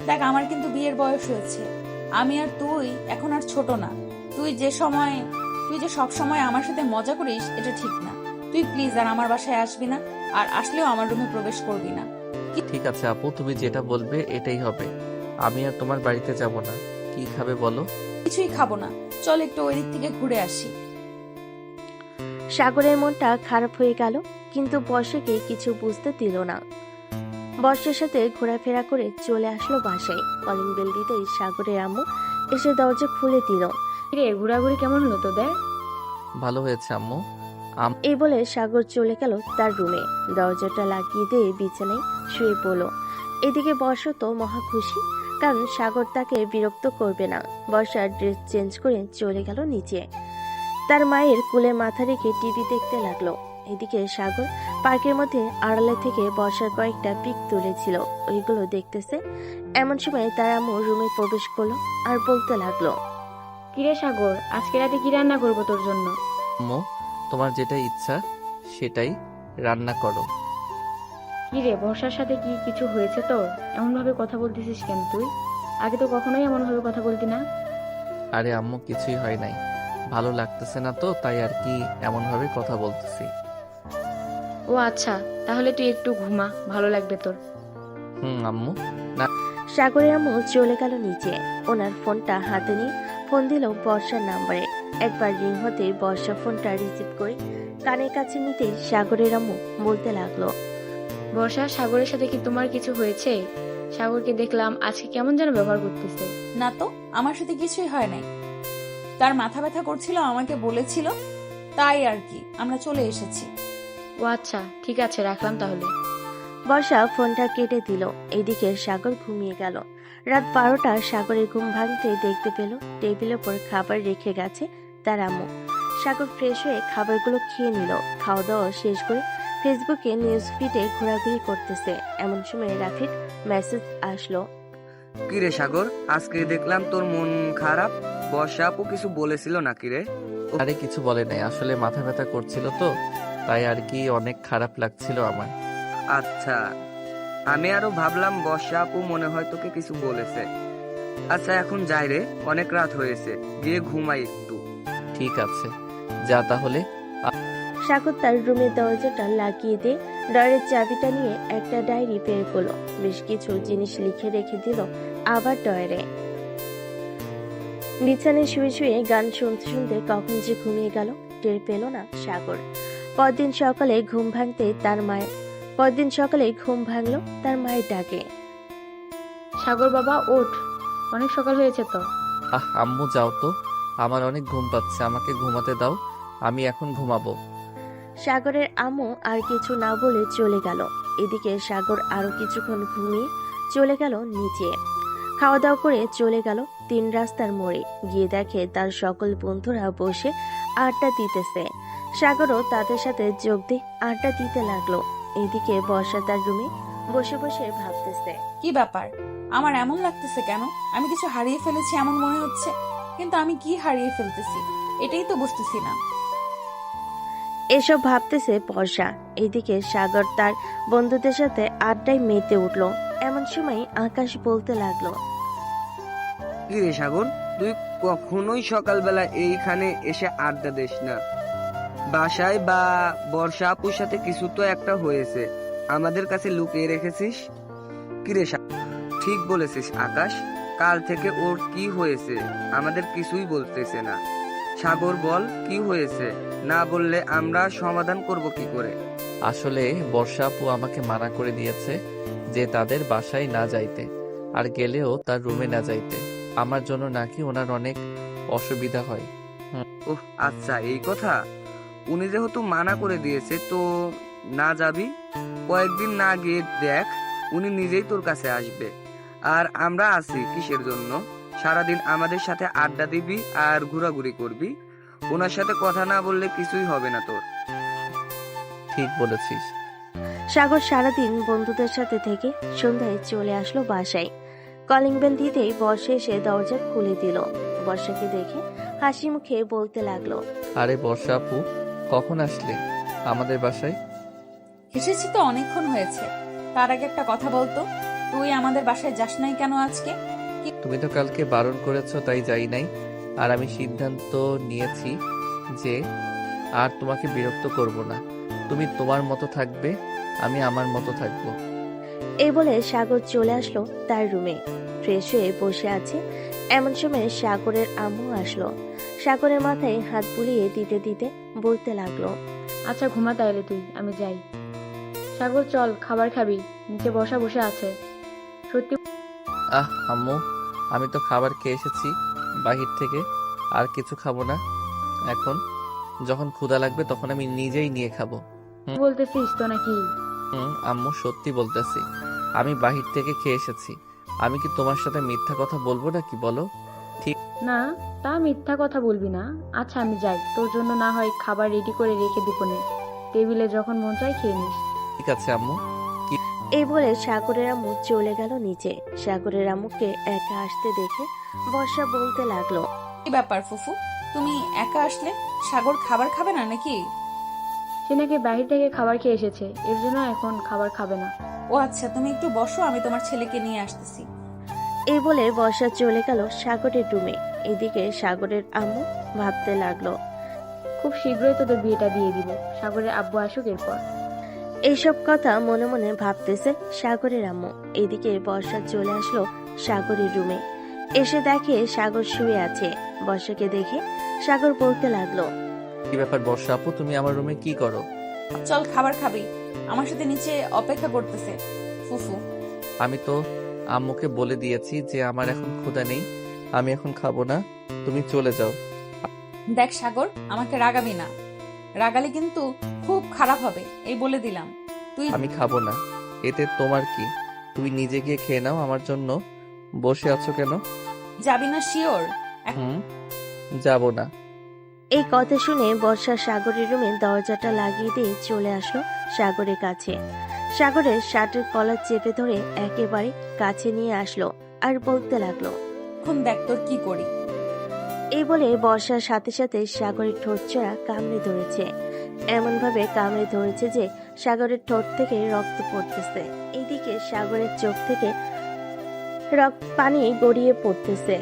দেখ, আমার কিন্তু বিয়ের বয়স হয়েছে। আমি আর তুই এখন আর ছোট না। তুই যে সব সময় আমার সাথে মজা করিস, এটা ঠিক না। তুই প্লিজ আর আমার বাসায় আসবি না, আর আসলেও আমার রুমে প্রবেশ করবি না। ঠিক আছে আপু, তুমি যেটা বলবে এটাই হবে। আমি আর তোমার বাড়িতে যাব না। কি খাবে বলো? কিছুই খাবো না, চল একটু ওই দিক থেকে ঘুরে আসি। সাগরের মনটা খারাপ হয়ে গেল, কিন্তু বর্ষাকে কিছু বুঝতে দিল না। বর্ষার সাথে ঘোরাফেরা করে চলে আসলো বাসায়। কলিং বেল দিতেই সাগরের আম্মু এসে দরজা খুলে দিল। রে ঘোরাঘুরি কেমন হলো তোদের? ভালো হয়েছে আম্মু। এই বলে সাগর চলে গেল তার রুমে, দরজাটা লাগিয়ে দিয়ে বিছানায় শুয়ে পড়ল। এদিকে বর্ষা তো মহা খুশি, কারণ সাগর তাকে বিরক্ত করবে না। বর্ষা ড্রেস চেঞ্জ করে চলে গেল নিচে। তার মায়ের কোলে মাথা রেখে টিভি দেখতে লাগলো। এদিকে সাগর পার্কের মধ্যে আড়ালে থেকে বর্ষার কয়েকটা পিক তুলেছিল, ওইগুলো দেখতেছে। এমন সময় তার আম্মু রুমে প্রবেশ করলো আর বলতে লাগলো, কিরে সাগর, আজকে রাতে কি রান্না করবো তোর জন্য? আম্মু, তোমার যেটা ইচ্ছা সেটাই রান্না করো। কিরে, বর্ষার সাথে কি কিছু হয়েছে তোর? এমন ভাবে কথা বলতেছিস কেন তুই? আগে তো কখনোই এমন ভাবে কথা বলতি না। আরে আম্মু, কিছুই হয় নাই, ভালো লাগতেছে না তো, তাই আর কি এমন ভাবে কথা বলতেছি। ও আচ্ছা, তাহলে তুই একটু ঘুমা, ভালো লাগবে তোর। আম্মু। সাগরের আম্মু চলে গেল নিচে। ওনার ফোনটা হাতে নিয়ে ফোন দিল বর্ষার নাম্বারে। একবার রিং হতেই বর্ষা ফোনটা রিসিভ করে কানের কাছে নিতে সাগরের আম্মু বলতে লাগলো। বর্ষা, সাগরের সাথে কি তোমার কিছু হয়েছে? সাগরকে দেখলাম আজকে কেমন যেন ব্যবহার করতেছে। না তো, আমার সাথে কিছুই হয় নাই। তার মাথা ব্যথা করছিল, আমাকে বলেছিল, তাই আর কি আমরা চলে এসেছি। ও আচ্ছা, ঠিক আছে, রাখলাম তাহলে। বর্ষা ফোনটা কেটে দিল। এদিকে সাগর ঘুমিয়ে গেল। রাত 12টা সাগরের ঘুম ভাঙতে দেখতে পেল টেবিলের উপর খাবার রেখে গেছে তার আম্মু। সাগর ফ্রেশ হয়ে খাবারগুলো খেয়ে নিল। খাওয়া দাওয়া শেষ করে ফেসবুকে নিউজ ফিডে ঘোরাঘুরি করতেছে। এমন সময় রাফির মেসেজ আসলো। কিরে সাগর, আজকে দেখলাম তোর মন খারাপ। বর্ষা আপু কিছু বলেছিল নাকি রে? আরে কিছু বলে নাই, আসলে মাথা ব্যথা করছিল তো, তাই আর কি, অনেক খারাপ লাগছিল আমার। আচ্ছা, আমি আরো ভাবলাম বর্ষা আপু মনে হয় তোকে কিছু বলেছে। আচ্ছা এখন যাই রে, অনেক রাত হয়েছে, গিয়ে ঘুমাই একটু। ঠিক আছে, যা তাহলে। সাগর তার রুমের দরজাটা লাগিয়ে দিয়ে ডয়ের চাবিটা নিয়ে একটা ডায়েরি বের করলো। বেশ কিছু জিনিস লিখে রেখে দিল আবার ডয়ারে। বিছানায় শুয়ে শুয়ে গান শুনতে শুনতে কখন যে ঘুমিয়ে গেল টের পেল না সাগর। পরদিন সকালে ঘুম ভাঙলো তার মায়ের ডাকে। সাগর বাবা, ওঠ, অনেক সকাল হয়েছে তো। আম্মু যাও তো, আমার অনেক ঘুম পাচ্ছে, আমাকে ঘুমাতে দাও, আমি এখন ঘুমাবো। সাগরের আম্মু আর কিছু না বলে চলে গেল। এদিকে সাগর আরো কিছুক্ষণ ঘুমিয়ে চলে গেল নিচে। খাওয়া দাওয়া করে চলে গেল 3 রাস্তার মোড়ে। গিয়ে দেখে তার সকল বন্ধুরা বসে আড্ডা দিতেছে। সাগরও তাদের সাথে যোগ দিয়ে আড্ডা দিতে লাগলো। এদিকে বর্ষা তার রুমে বসে বসে ভাবতেছে। কি ব্যাপার, আমার এমন লাগতেছে কেন? আমি কিছু হারিয়ে ফেলেছি এমন মনে হচ্ছে, কিন্তু আমি কি হারিয়ে ফেলতেছি এটাই তো বুঝতেছি না। এসব ভাবতেছে বর্ষা। এদিকে সাগর তার বন্ধুদের সাথে আড্ডায় মেতে উঠলো। এমন সময় আকাশ বলতে লাগলো। কিরে সাগর, তুই কখনোই সকালবেলা এইখানে এসে আড্ডা দিস না। বাসায় বা বর্ষা আপুর সাথে কিছু তো একটা হয়েছে, আমাদের কাছে লুকিয়ে রেখেছিস। কিরে সাগর, ঠিক বলেছিস আকাশ, কাল থেকে ওর কি হয়েছে আমাদের কিছুই বলতেছে না। সাগর বল, কি হয়েছে? না বললে আমরা সমাধান করব কি করে? আসলে বর্ষা আপু আমাকে মানা করে দিয়েছে যে তাদের বাসায় না যাইতে, আর গেলেও তার রুমে না যাইতে। আমার জন্য নাকি ওনার অনেক অসুবিধা হয়। ওহ আচ্ছা, এই কথা। উনি যেহেতু মানা করে দিয়েছে তো না যাবি। কয়েকদিন না গিয়ে দেখ, উনি নিজেই তোর কাছে আসবে। আর আমরা আছি কিসের জন্য? সারাদিন আমাদের সাথে আড্ডা দিবি আর ঘোরাঘুরি করবি। ওনার সাথে কথা না বললে কিছুই হবে না তোর। ঠিক বলেছিস। সাগর সারাদিন বন্ধুদের সাথে থেকে সন্ধ্যায় চলে আসলো বাসায়। কলিং বেল দিতেই বর্ষা এসে দরজা খুলে দিল। বর্ষাকে দেখে হাসি মুখে বলতে লাগলো। আরে বর্ষা আপু, কখন আসলে আমাদের বাসায়? এসেছি তো অনেকক্ষণ হয়েছে। তার আগে একটা কথা বলতো, তুই আমাদের বাসায় যাস নাই কেন আজকে? তুমি তো কালকে বারণ করেছো তাই যাই নাই। আর আমি সিদ্ধান্ত নিয়েছি যে আর তোমাকে বিরক্ত করব না। তুমি তোমার মতো থাকবে, আমি আমার মতো থাকবো। এই বলে সাগর চলে আসলো তার রুমে। ফ্রেশ হয়ে বসে আছে। এমন সময় সাগরের আম্মু আসলো। সাগরের মাথায় হাত বুলিয়ে দিতে দিতে বলতে লাগলো। আচ্ছা ঘুমা তাইলে তুই, আমি যাই। সাগর চল, খাবার খাবি, নিচে বসা বসে আছে। সত্যি আম্মু, আমি তো খাবার খেয়ে এসেছি বাহির থেকে, আর কিছু খাবো না। এখন যখন ক্ষুধা লাগবে তখন আমি নিজেই নিয়ে খাবো। বলতেছিস তো নাকি? আম্মু সত্যি বলতেছি, আমি বাহির থেকে খেয়ে এসেছি। আমি কি তোমার সাথে মিথ্যা কথা বলবো নাকি বলো? না, তা মিথ্যা কথা বলবি না। আচ্ছা আমি যাই, তোর জন্য না হয় খাবার রেডি করে রেখে দিব নে, টেবিলে যখন মন চায় খেয়ে নিস। ঠিক আছে আম্মু। এই বলে সাগরের আম্মু চলে গেল নিচে। সাগরের আম্মুকে একা আসতে দেখে বর্ষা বলতে লাগলো। কি ব্যাপার ফুফু, তুমি একা আসলে? সাগর খাবার খাবে না নাকি? সে নাকি বাহির থেকে খাবার খেয়ে এসেছে, এর জন্য এখন খাবার খাবে না। ও আচ্ছা, তুমি একটু বসো, আমি তোমার ছেলেকে নিয়ে আসতেছি। এই বলে বর্ষা চলে গেল সাগরের রুমে। এদিকে সাগরের আম্মু ভাবতে লাগলো। খুব শীঘ্রই তোদের বিয়েটা দিয়ে দিব, সাগরের আব্বু আসুক এরপর। এইসব কথা মনে মনে ভাবতেছে সাগরের আম্মু। এদিকে বর্ষা চলে আসলো সাগরের রুমে। এসে দেখে সাগর শুয়ে আছে। বর্ষাকে দেখে সাগর বলতে লাগলো। কি ব্যাপার বর্ষা আপু, তুমি আমার রুমে কি করো? চল খাবার খাবি, আমার সাথে নিচে অপেক্ষা করতেছে ফুফু। আমি তো আম্মুকে বলে দিয়েছি যে আমার এখন ক্ষুধা নেই, আমি এখন খাবো না, তুমি চলে যাও। দেখ সাগর, আমাকে রাগাবি না, রাগালে কিন্তু খুব খারাপ হবে, এই বলে দিলাম। তুই আমি খাবো না, এতে তোমার কি? তুমি নিজে গিয়ে খেয়ে নাও, আমার জন্য বসে আছো কেন? যাবি না শিওর? যাবো না। এই কথা শুনে বর্ষা সাগরের রুমে দরজাটা লাগিয়ে দিয়ে চলে আসলো সাগরের কাছে। সাগরের শার্টের কলার চেপে ধরে একেবারে কাছে নিয়ে আসলো আর বলতে লাগলো, এখন দেখ তোর কি করি। এই বলে বর্ষার সাথে সাথে সাগরের ঠোঁটচড়া কামড়ে ধরেছে। এমন ভাবে কামড়ে ধরেছে যে সাগরের ঠোঁট থেকে রক্ত পড়তেছে। এইদিকে সাগরের চোখ থেকে পানি গড়িয়ে পড়তেছে।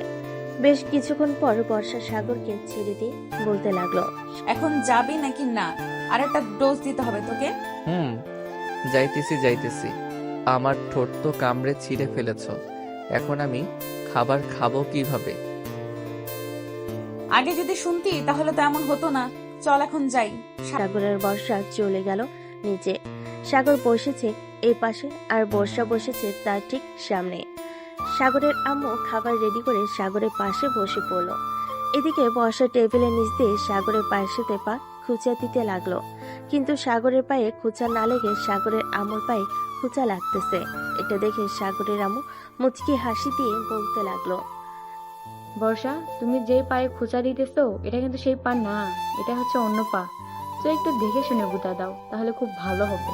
বেশ কিছুক্ষণ পর বর্ষা সাগরকে ছেড়ে দিয়ে বলতে লাগলো, এখন যাবি নাকি না? আর একটা ডোজ দিতে হবে তোকে। যাইতেছি। আমার ঠোঁট তো কামড়ে ছিঁড়ে ফেলেছো, এখন আমি খাবার খাবো কিভাবে? আগে যদি শুনতি তাহলে তো এমন হতো না। চল এখন যাই। সাগরের বর্ষা চলে গেল নিচে। সাগর বসেছে এই পাশে আর বর্ষা বসেছে তার ঠিক সামনে। সাগরের আম্মু খাবার রেডি করে সাগরের পাশে বসে পড়লো। এদিকে বর্ষা টেবিলের নিচ দিয়ে সাগরের পায়ের সাথে পা খুঁচা দিতে লাগলো, কিন্তু সাগরের পায়ে খুঁচা না লেগে সাগরের আম্মুর পায়ে খুঁচা লাগতেছে। এটা দেখে সাগরের আম্মু মুচকি হাসি দিয়ে বলতে লাগলো, বর্ষা, তুমি যে পায়ে খোঁচা দিতেছো এটা কিন্তু সেই পা না, এটা হচ্ছে অন্য পা। তো একটু দেখে শুনে গুতা দাও, তাহলে খুব ভালো হবে।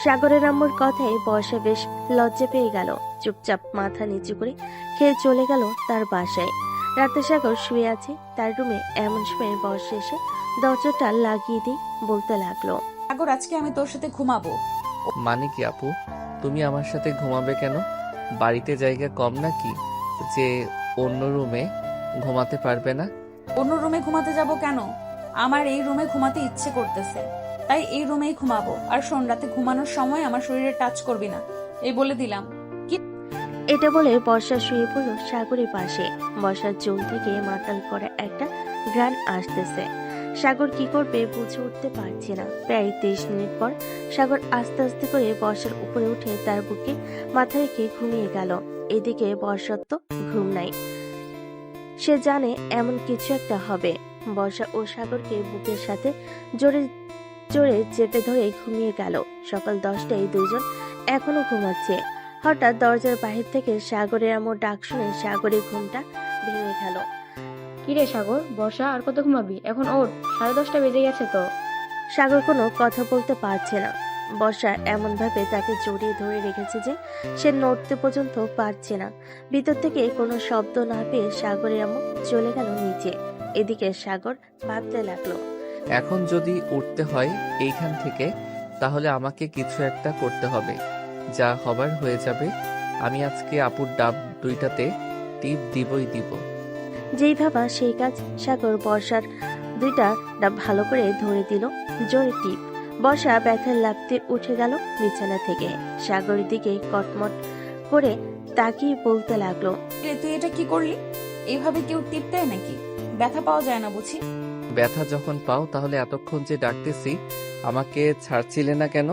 সাগরের আম্মুর কথায় বর্ষা বেশ লজ্জা পেয়ে গেল। চুপচাপ মাথা নিচু করে খেয়ে চলে গেল তার বাসায়। রাতে সাগর শুয়ে আছে তার রুমে। এমন সময় বর্ষা এসে দরজাটা লাগিয়ে দিয়ে বলতে লাগলো, সাগর, আজকে আমি তোর সাথে ঘুমাবো। মানে কি আপু, তুমি আমার সাথে ঘুমাবে কেন? বাড়িতে জায়গা কম নাকি যে অন্য রুমে ঘুমাতে পারবে না? অন্য রুমে ঘুমাতে যাব কেন? আমার এই রুমে ঘুমাতে ইচ্ছে করতেছে, তাই এই রুমেই ঘুমাবো। আর শোন, রাতে ঘুমানোর সময় আমার শরীরে টাচ করবি না, এই বলে দিলাম। এটা বলে বর্ষা শুয়ে পড়ল সাগরের পাশে। বর্ষার চুল থেকে মাতাল করা একটা ঘ্রাণ আসতেছে। সাগর কি করবে বুঝে উঠতে পারছে না। প্রায় 30 মিনিট পর সাগর আস্তে আস্তে করে বর্ষার উপরে উঠে তার বুকে মাথা রেখে ঘুমিয়ে গেল। এদিকে বর্ষার তো ঘুম নাই, সে জানে এমন কিছু একটা হবে। বর্ষা ও সাগরকে বুকের সাথে জোরে জোরে চেপে ধরে ঘুমিয়ে গেল। সকাল 10টায় দুইজন এখনো ঘুমাচ্ছে। হঠাৎ দরজার বাহির থেকে সাগরের আম্মু ডাক শুনে সাগরের ঘুমটা ভেঙে গেল। কিরে সাগর, বর্ষা আর কত ঘুমাবি? এখন ওঠ, 10:30 বেজে গেছে তো। সাগর কোনো কথা বলতে পারছে না। বর্ষা এমন ভাবে তাকে জড়িয়ে ধরে রেখেছে যে সে নড়তে পর্যন্ত পারছে না। ভিতর থেকে কোনো শব্দ না পেয়ে সাগরের আম্মু চলে গেল নিচে। এদিকে সাগর ভাবতে লাগলো, এখন যদি উঠতে হয় এইখান থেকে, তাহলে আমাকে কিছু একটা করতে হবে। যা হবার হয়ে যাবে। আমি আজকে আপুর ডাব দুইটাতে টিপ দিবই দিব। যেই ভাবা সেই কাজ। সাগর বর্ষার দুইটা ডাব ভালো করে ধরে দিল জোরে টিপ। বর্ষা ব্যথার লাফতে উঠে গেল বিছানা থেকে। সাগরের দিকে কটমট করে তাকিয়ে বলতে লাগলো, তুই এটা কি করলি? এইভাবে কেউ টিপ দেয় নাকি? ব্যথা পাওয়া যায় না বুঝি? ব্যথা যখন পাও তাহলে এতক্ষণ যে ডাকতেছি আমাকে ছাড়ছিলে না কেন?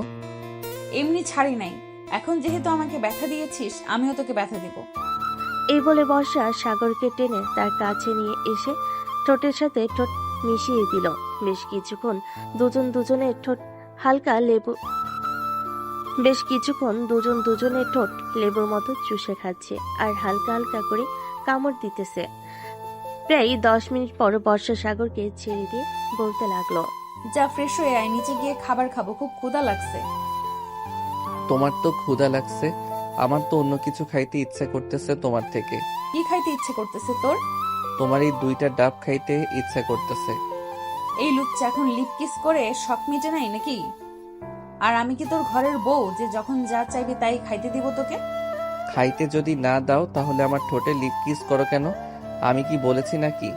এমনি ছাড়ি নাই, এখন যেহেতু আমাকে ব্যথা দিয়েছিস আমিও তোকে ব্যথা দিব। এই বলে বর্ষা সাগরকে টেনে তার কাছে নিয়ে এসে ঠোঁটের সাথে ঠোঁট মিশিয়ে দিল। বেশ কিছুক্ষণ দুজন দুজনের ঠোঁট লেবুর মতো চুষে খাচ্ছে আর হালকা হালকা করে কামড় দিতেছে। প্রায় 10 মিনিট পর বর্ষা সাগরকে ছেড়ে দিয়ে বলতে লাগলো, যা ফ্রেশ হয়ে আয়, নিচে গিয়ে খাবার খাবো, খুব ক্ষুধা লাগছে। তোমার তো ক্ষুধা লাগছে, আমার তো অন্য কিছু খাইতে ইচ্ছা করতেছে তোমার থেকে। কি খাইতে ইচ্ছে করতেছে তোর? তোমার এই দুইটা ডাব খাইতে ইচ্ছা করতেছে। এই লুচ্চা এখন লিপ কিস করে শখ মিটে নাই নাকি? আর আমি কি তোর ঘরের বউ যে যখন যা চাইবি তাই খাইতে দিব তোকে? খাইতে যদি না দাও তাহলে আমার ঠোঁটে লিপ কিস করো কেন? আমি কি বলেছি নাকি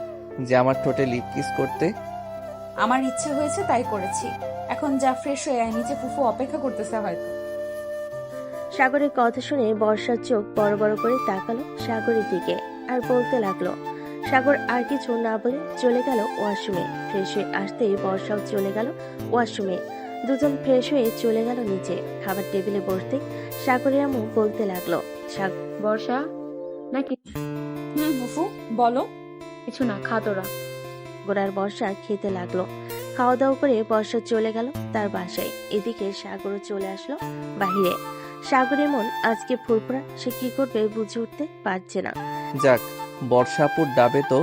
যে আমার ঠোঁটে লিপ কিস করতে? আমার ইচ্ছে হয়েছে তাই করেছি। এখন যা ফ্রেশ হয়ে আয়, নিচে ফুফু অপেক্ষা করতেছে হয়তো। সাগরের কথা শুনে বর্ষার চোখ বড় বড় করে তাকালো সাগরের দিকে আর বলতে লাগলো, সাগর আর কিছু না বলে চলে গেল ওয়াশরুমে। ফ্রেশ হয়ে আসতেই বর্ষাও চলে গেল ওয়াশরুমে। দুজন ফ্রেশ হয়ে চলে গেল নিচে। খাবার টেবিলে বসতে সাগরের আম্মু বলতে লাগলো, বর্ষা নাকি ফুফু বলো। কিছু না, খা তোরা। সাগর আর বর্ষা খেতে লাগলো। খাওয়া দাওয়া করে বর্ষা চলে গেল তার বাসায়। এদিকে সাগরও চলে আসলো বাহিরে। সাগরের মন আজকে ফুরফুরা, সে কি করবে বুঝে উঠতে পারছে না। যাক, বর্ষাপুর ডাবে তো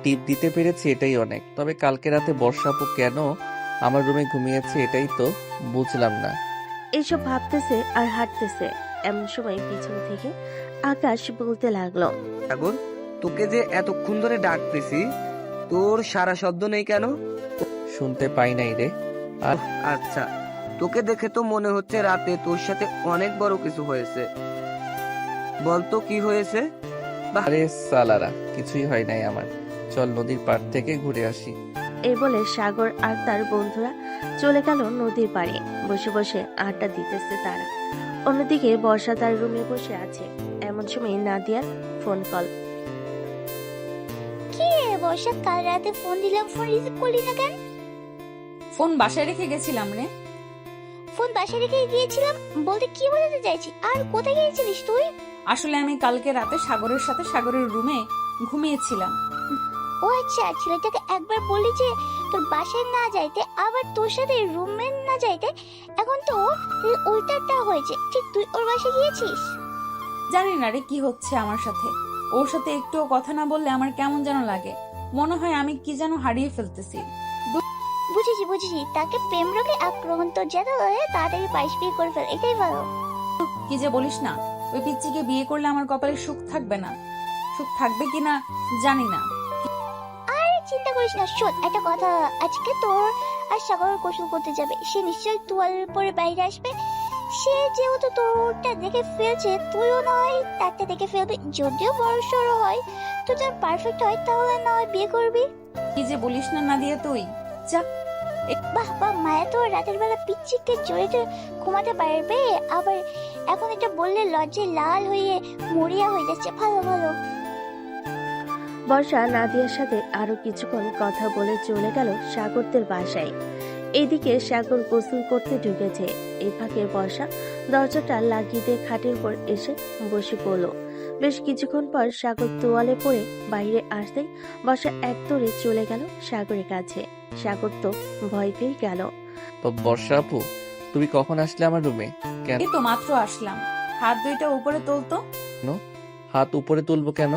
টিপ দিতে পেরেছি, এটাই অনেক। তবে কালকে রাতে বর্ষাপু কেন আমার রুমে ঘুমিয়েছে এটাই তো বুঝলাম না। এইসব ভাবতেছে আর হাঁটতেছে, এমন সময় পিছন থেকে আকাশ বলতে লাগলো, সাগর, তোকে যে এতক্ষণ ধরে ডাকতেছি, তোর সারা শব্দ নেই কেন? শুনতে পাই নাই রে। আর আচ্ছা, তোকে দেখে তো মনে হচ্ছে রাতে তোর সাথে অনেক বড় কিছু হয়েছে। বলতো কি হয়েছে? আরে সালারা, কিছুই হয় নাই আমার। চল নদীর পাড় থেকে ঘুরে আসি। এই বলে সাগর আর তার বন্ধুরা চলে গেল নদীর পাড়ে। বসে বসে আড্ডা দিতেছে তারা। অন্যদিকে বর্ষা তার রুমে বসে আছে। এমন সময় নাদিয়ার ফোন কল। কি রে বর্ষা, কাল রাতে ফোন দিলাম, ফোন রিসিভ করলি না কেন? ফোন বাসায় রেখে গেছিলাম রে। ফোন বাসায় রেখে গিয়েছিলাম বলতে কি বলতে চাইছি? আর কোথায় গিয়েছিলিস তুই? আসলে আমি কালকে রাতে সাগরের সাথে সাগরের রুমে ঘুমিয়েছিলাম। ও আচ্ছা, ছেলেটাকে একবার বলি যে তোর বাসায় না যাইতে, আবার তোর সাথে রুমে না যাইতে। এখন তো উল্টাটা হয়েছে। ঠিক তুই ওর বাসায় গিয়েছিস? জানি না রে কি হচ্ছে আমার সাথে। ওর সাথে একটুও কথা না বললে আমার কেমন যেন লাগে। মনে হয় আমি কি যেন হারিয়ে ফেলতেছি। বুঝেছি বুঝেছি, তাকে প্রেম রোগে আক্রমণ, তোর যেন তাড়াতাড়ি পাইস বিয়ে করে ফেল, এটাই ভালো। কি যে বলিস না, ওই পিচ্চিকে বিয়ে করলে আমার কপালে সুখ থাকবে না। সুখ থাকবে কিনা জানি না। আরে চিন্তা করিস না। শোন একটা কথা, আজকে তোর আর সাগর গোসল করতে যাবে। সে নিশ্চয়ই তোয়াল পরে বাইরে আসবে। সে যেহেতু তোরটা দেখে ফেলছে, তুইও নয় তারটা দেখে ফেলবি। যদিও বড় সড়ো হয়, তো তোর পারফেক্ট হয়, তাহলে না হয় বিয়ে করবি। কি যে বলিস না নাদিয়া তুই। যা, বাহ বাহ, মায়া তো রাতের বেলা পিচ্চিকে জড়িয়ে ঘুমাতে পারবে। আবার এখন এটা বললে লজ্জায় লাল হয়ে মরিয়া হয়ে যাচ্ছে। ভালো ভালো। বর্ষা নাদিয়ার সাথে আরো কিছুক্ষণ কথা বলে চলে গেল সাগরদের বাসায়। এইদিকে সাগর গোসল করতে ঢুকেছে। এই ফাঁকে বর্ষা দরজাটা লাগিয়ে দিয়ে খাটের উপর এসে বসে পড়ল। বেশ কিছুক্ষণ পর সাগর তোয়ালে পড়ে বাইরে আসতেই বর্ষা এক দৌড়ে চলে গেল সাগরের কাছে। সাগর তো ভয় পেয়ে গেল। তো বর্ষা আপু, তুমি কখন আসলে আমার রুমে? কেন? এই তো মাত্র আসলাম। হাত দুইটা উপরে তোলতো। হাত উপরে তুলবো কেন?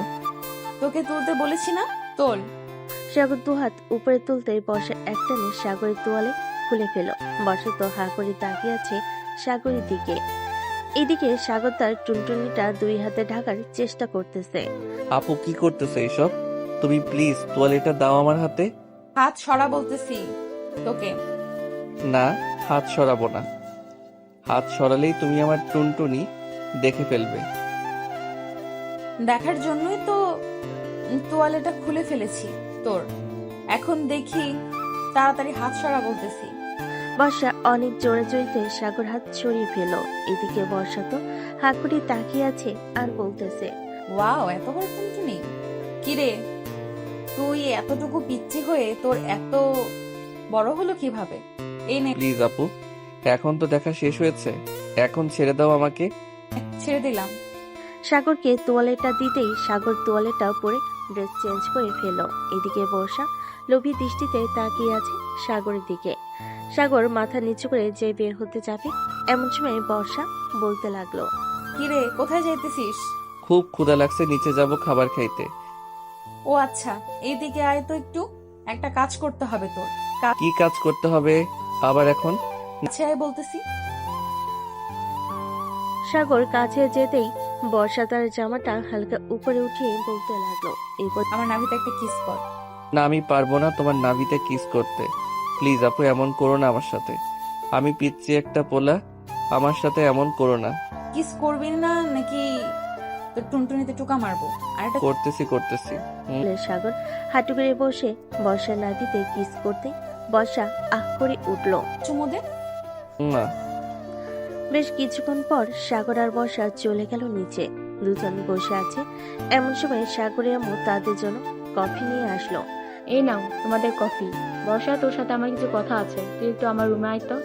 তোকে তুলতে বলেছি না, তোল। সাগর দুহাত উপরে তুলতেই বর্ষা একটানে সাগরের তোয়ালে খুলে ফেল। বর্ষা তো হা করে তাকিয়ে আছে সাগরের দিকে। এদিকে সাগর তার টুনটুনিটা দুই হাতে ঢাকার চেষ্টা করতেছে। আপু কি করতেছে এইসব? তুমি প্লিজ তোয়ালেটা দাও আমার হাতে। হাত সরা বলতেছি তোকে। না, হাত সরাবো না। হাত সরালেই তুমি আমার টুনটুনি দেখে ফেলবে। দেখার জন্যই তো তোয়ালেটা খুলে ফেলেছি তোর। এখন দেখি, তাড়াতাড়ি হাত সরা বলতেছি। বর্ষা অনেক জোরে জড়িতে সাগর হাত সরিয়ে ফেল। এদিকে বর্ষা তো হা করে তাকিয়ে আছে আর বলতেছে, ওয়াও, এত বড় টুনটুনি। কিরে, তুই এতটুকু পিচ্ছি হয়ে তোর এত বড় হলো কিভাবে? এই নে, প্লিজ আপু, এখন তো দেখা শেষ হয়েছে, এখন ছেড়ে দাও আমাকে। ছেড়ে দিলাম। সাগরকে তোয়ালেটা দিতেই সাগর তোয়ালেটা পরে ড্রেস চেঞ্জ করে ফেল। এদিকে বর্ষা লোভী দৃষ্টিতে তাকিয়ে আছে সাগরের দিকে। সাগর মাথা নিচু করে যে বের হতে যাবে, এমন সময় বর্ষা বলতে লাগলো, কিরে, কোথায় যাইতেছিস? খুব ক্ষুধা লাগছে, নিচে যাব খাবার খাইতে। ও আচ্ছা, এইদিকে আয় তো একটু। একটা কাজ করতে হবে তোর। কি কাজ করতে হবে আবার এখন? কাছে আয় বলতেছি। সাগর কাছে যেতেই বর্ষা তার জামাটা হালকা উপরে উঠিয়ে বলতে লাগলো, এরপর আমার নাভিতে একটা কিস কর। না, আমি পারবো না তোমার নাভিতে কিস করতে। প্লিজ আপু, এমন করো না আমার সাথে। আমি পিচ্ছি একটা পোলা, আমার সাথে এমন করো না। কিস করবি না নাকি তোর টুনটুনিতে টুকা মারবো? আর একটা করতেছি। বলে সাগর হাঁটু করে বসে বর্ষার নাভিতে কিস করতে বর্ষা আহ করে উঠল। চুমু দে। না। বেশ কিছুক্ষণ পর সাগর আর বর্ষা চলে গেল নিচে। দুজন বসে আছে। এমন সময় সাগরের আম্মু তাদের জন্য কফি নিয়ে আসলো। এই নাও তোমাদের কফি। বর্ষা, তোর সাথে আমার কিছু কথা আছে, তুই একটু আমার রুমে আয় তো।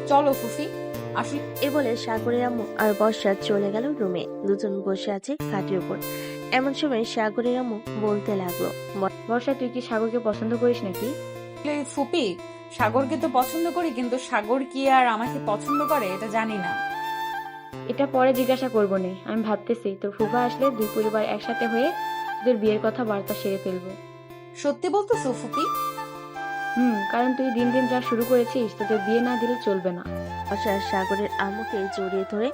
চলো ফুফি। আসলে এ বলে সাগরের আম্মু আর বর্ষা চলে গেল রুমে। দুজন বসে আছে খাটের উপর। এমন সময় সাগরের আম্মু বলতে লাগলো, বর্ষা, তুই কি সাগরকে পছন্দ করিস নাকি? ফুপি, সাগরকে তো পছন্দ করি, কিন্তু সাগর কি আর আমাকে পছন্দ করে এটা জানি না। এটা পরে জিজ্ঞাসা করবো নে। আমি ভাবতেছি তোর ফুফা আসলে দুই পরিবার একসাথে হয়ে তোদের বিয়ের কথা বার্তা সেরে ফেলবো। সত্যি বলতেছো ফুপি? কারণ তুই দিন দিন যা শুরু করেছিস, তোদের বিয়ে না দিলে চলবে না। বর্ষা সাগরের আম্মুকে জড়িয়ে ধরে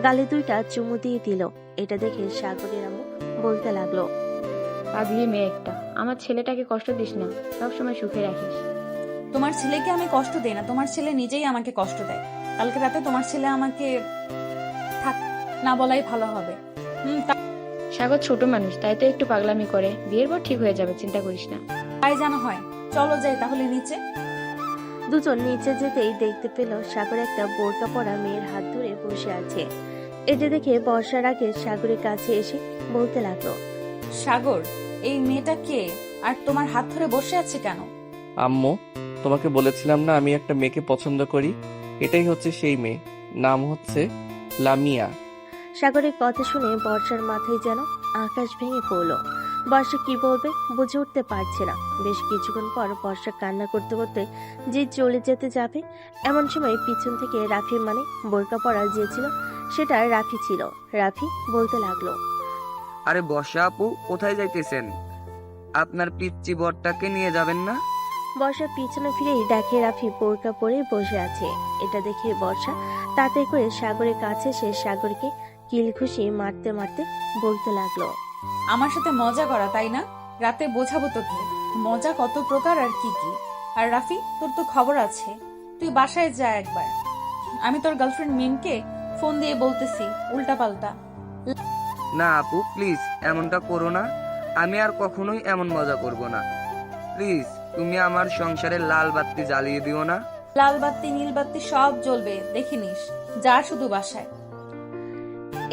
গালে 2টা চুমু দিয়ে দিল। এটা দেখে সাগরের আম্মু বলতে লাগলো, পাগলি মেয়ে একটা, আমার ছেলেটাকে কষ্ট দিস না, সবসময় সুখে রাখিস। তোমার ছেলেকে আমি কষ্ট দেই না, তোমার ছেলে নিজেই আমাকে কষ্ট দেয়। কালকে রাতে তোমার ছেলে আমাকে থাক না বলাই ভালো হবে। সাগর ছোট মানুষ, তাই তো একটু পাগলামি করে। বিয়ের পর ঠিক হয়ে যাবে, চিন্তা করিস না। তাই জানা হয়। চলো যাই তাহলে নিচে। দুজন নিচে যেতেই দেখতে পেল সাগর একটা বোরকা পরা মেয়ের হাত ধরে বসে আছে। এটা দেখে বর্ষার আগে সাগরের কাছে এসে বলতে লাগলো, সাগর, এই মেয়েটা কে আর তোমার হাত ধরে বসে আছে কেন? আম্মু, তোমাকে বলেছিলাম না আমি একটা মেয়েকে পছন্দ করি? এটাই হচ্ছে সেই মেয়ে, নাম হচ্ছে লামিয়া। সাগরের কথা শুনে বর্ষার মাথায় যেন আকাশ ভেঙে পড়লো। বর্ষা কি বলবে বুঝে উঠতে পারছে না। বেশ কিছুক্ষণ পর বর্ষা কান্না করতে করতে যে চলে যেতে যাবে, এমন সময় পিছন থেকে রাফি, মানে বোরকা পরা যে ছিল সেটা রাফি ছিল। রাফি বলতে লাগলো, আরে বর্ষা আপু, কোথায় যাইতেছেন? আপনার পিচ্চি বরটাকে নিয়ে যাবেন না? বর্ষা পিছনে ফিরেই দেখে রাফি বোরকা পরে বসে আছে। এটা দেখে বর্ষা তাতে করে সাগরের কাছে সে সাগরকে কিল ঘুষি মারতে মারতে বলতে লাগলো, আমার সাথে মজা করা, তাই না? রাতে বোঝাবো তোকে মজা কত প্রকার আর কি কি। আর রাফি, তোর তো খবর আছে, তুই বাসায় যা একবার। আমি তোর গার্লফ্রেন্ড মিমকে ফোন দিয়ে বলতেছি উল্টা পাল্টা। না আপু, প্লিজ এমনটা করো না। আমি আর কখনোই এমন মজা করব না। প্লিজ, তুমি আমার সংসারে লাল বাতি জ্বালিয়ে দিও না। লাল বাত্তি নীল বাত্তি সব জ্বলবে, দেখে নিস। যা শুধু বাসায়।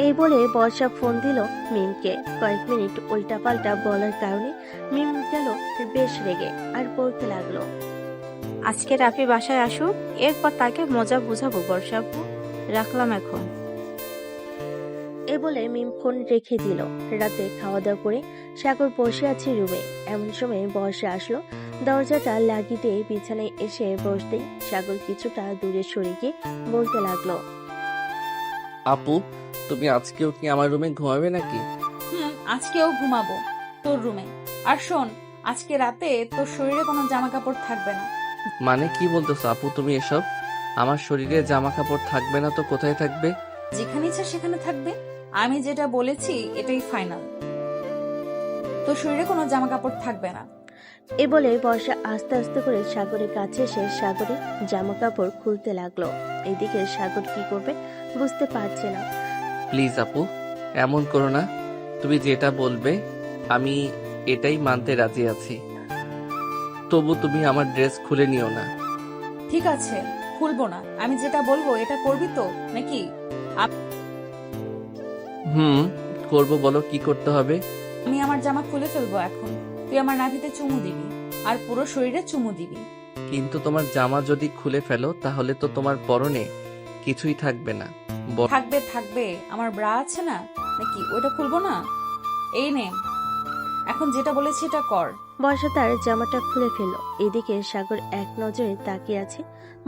এই বলে বর্ষা ফোন দিল মিমকে। কয়েক মিনিট উল্টাপাল্টা বলার কারণে মিম গেল বেশ রেগে আর বলতে লাগলো, আজকে রাফি বাসায় আসুক, এরপর তাকে মজা বুঝাবো বর্ষা আপু। রাখলাম এখন। এ বলে মিম ফোন রেখে দিল। রাতে খাওয়া দাওয়া করে সাগর বসে আছে রুমে। এমন সময় বর্ষা আসলো। দরজাটা লাগিয়ে দিয়ে বিছানায় এসে বসতেই সাগর কিছুটা দূরে সরে গিয়ে বলতে লাগলো, আপু, তুমি আজকেও কি আমার রুমে ঘুমাবে নাকি? আজকেও ঘুমাবো তোর রুমে। আর শোন, আজকে রাতে তোর শরীরে কোনো জামা কাপড় থাকবে না। মানে কি বলতেছো আপু তুমি এসব? আমার শরীরে জামা কাপড় থাকবে না তো কোথায় থাকবে? যেখানে ইচ্ছা সেখানে থাকবে। আমি যেটা বলেছি এটাই ফাইনাল। তোর শরীরে কোনো জামা কাপড় থাকবে না। এ বলে বর্ষা আস্তে আস্তে করে সাগরের কাছে এসে সাগরের জামা কাপড় খুলতে লাগলো। এদিকে সাগর কি করবে বুঝতে পারছে না। প্লিজ আপু, এমন করো না। তুমি যেটা বলবে আমি এটাই মানতে রাজি আছি। তবু তুমি আমার ড্রেস খুলে নিও না। ঠিক আছে, খুলবো না। আমি যেটা বলবো এটা করবি তো নাকি? করবো, বলো কি করতে হবে? আমি আমার জামা খুলে ফেলবো এখন। তুই আমার নাভিতে চুমু দিবি আর পুরো শরীরে চুমু দিবি। কিন্তু তোমার জামা যদি খুলে ফেলো তাহলে তো তোমার পরনে কিছুই থাকবে না। থাকবে থাকবে, আমার ব্রা আছে না নাকি? ওইটা খুলবো না? এই নে, এখন যেটা বলেছি এটা কর। বর্ষা তার জামাটা খুলে ফেলল। এদিকে সাগর এক নজরে তাকিয়ে আছে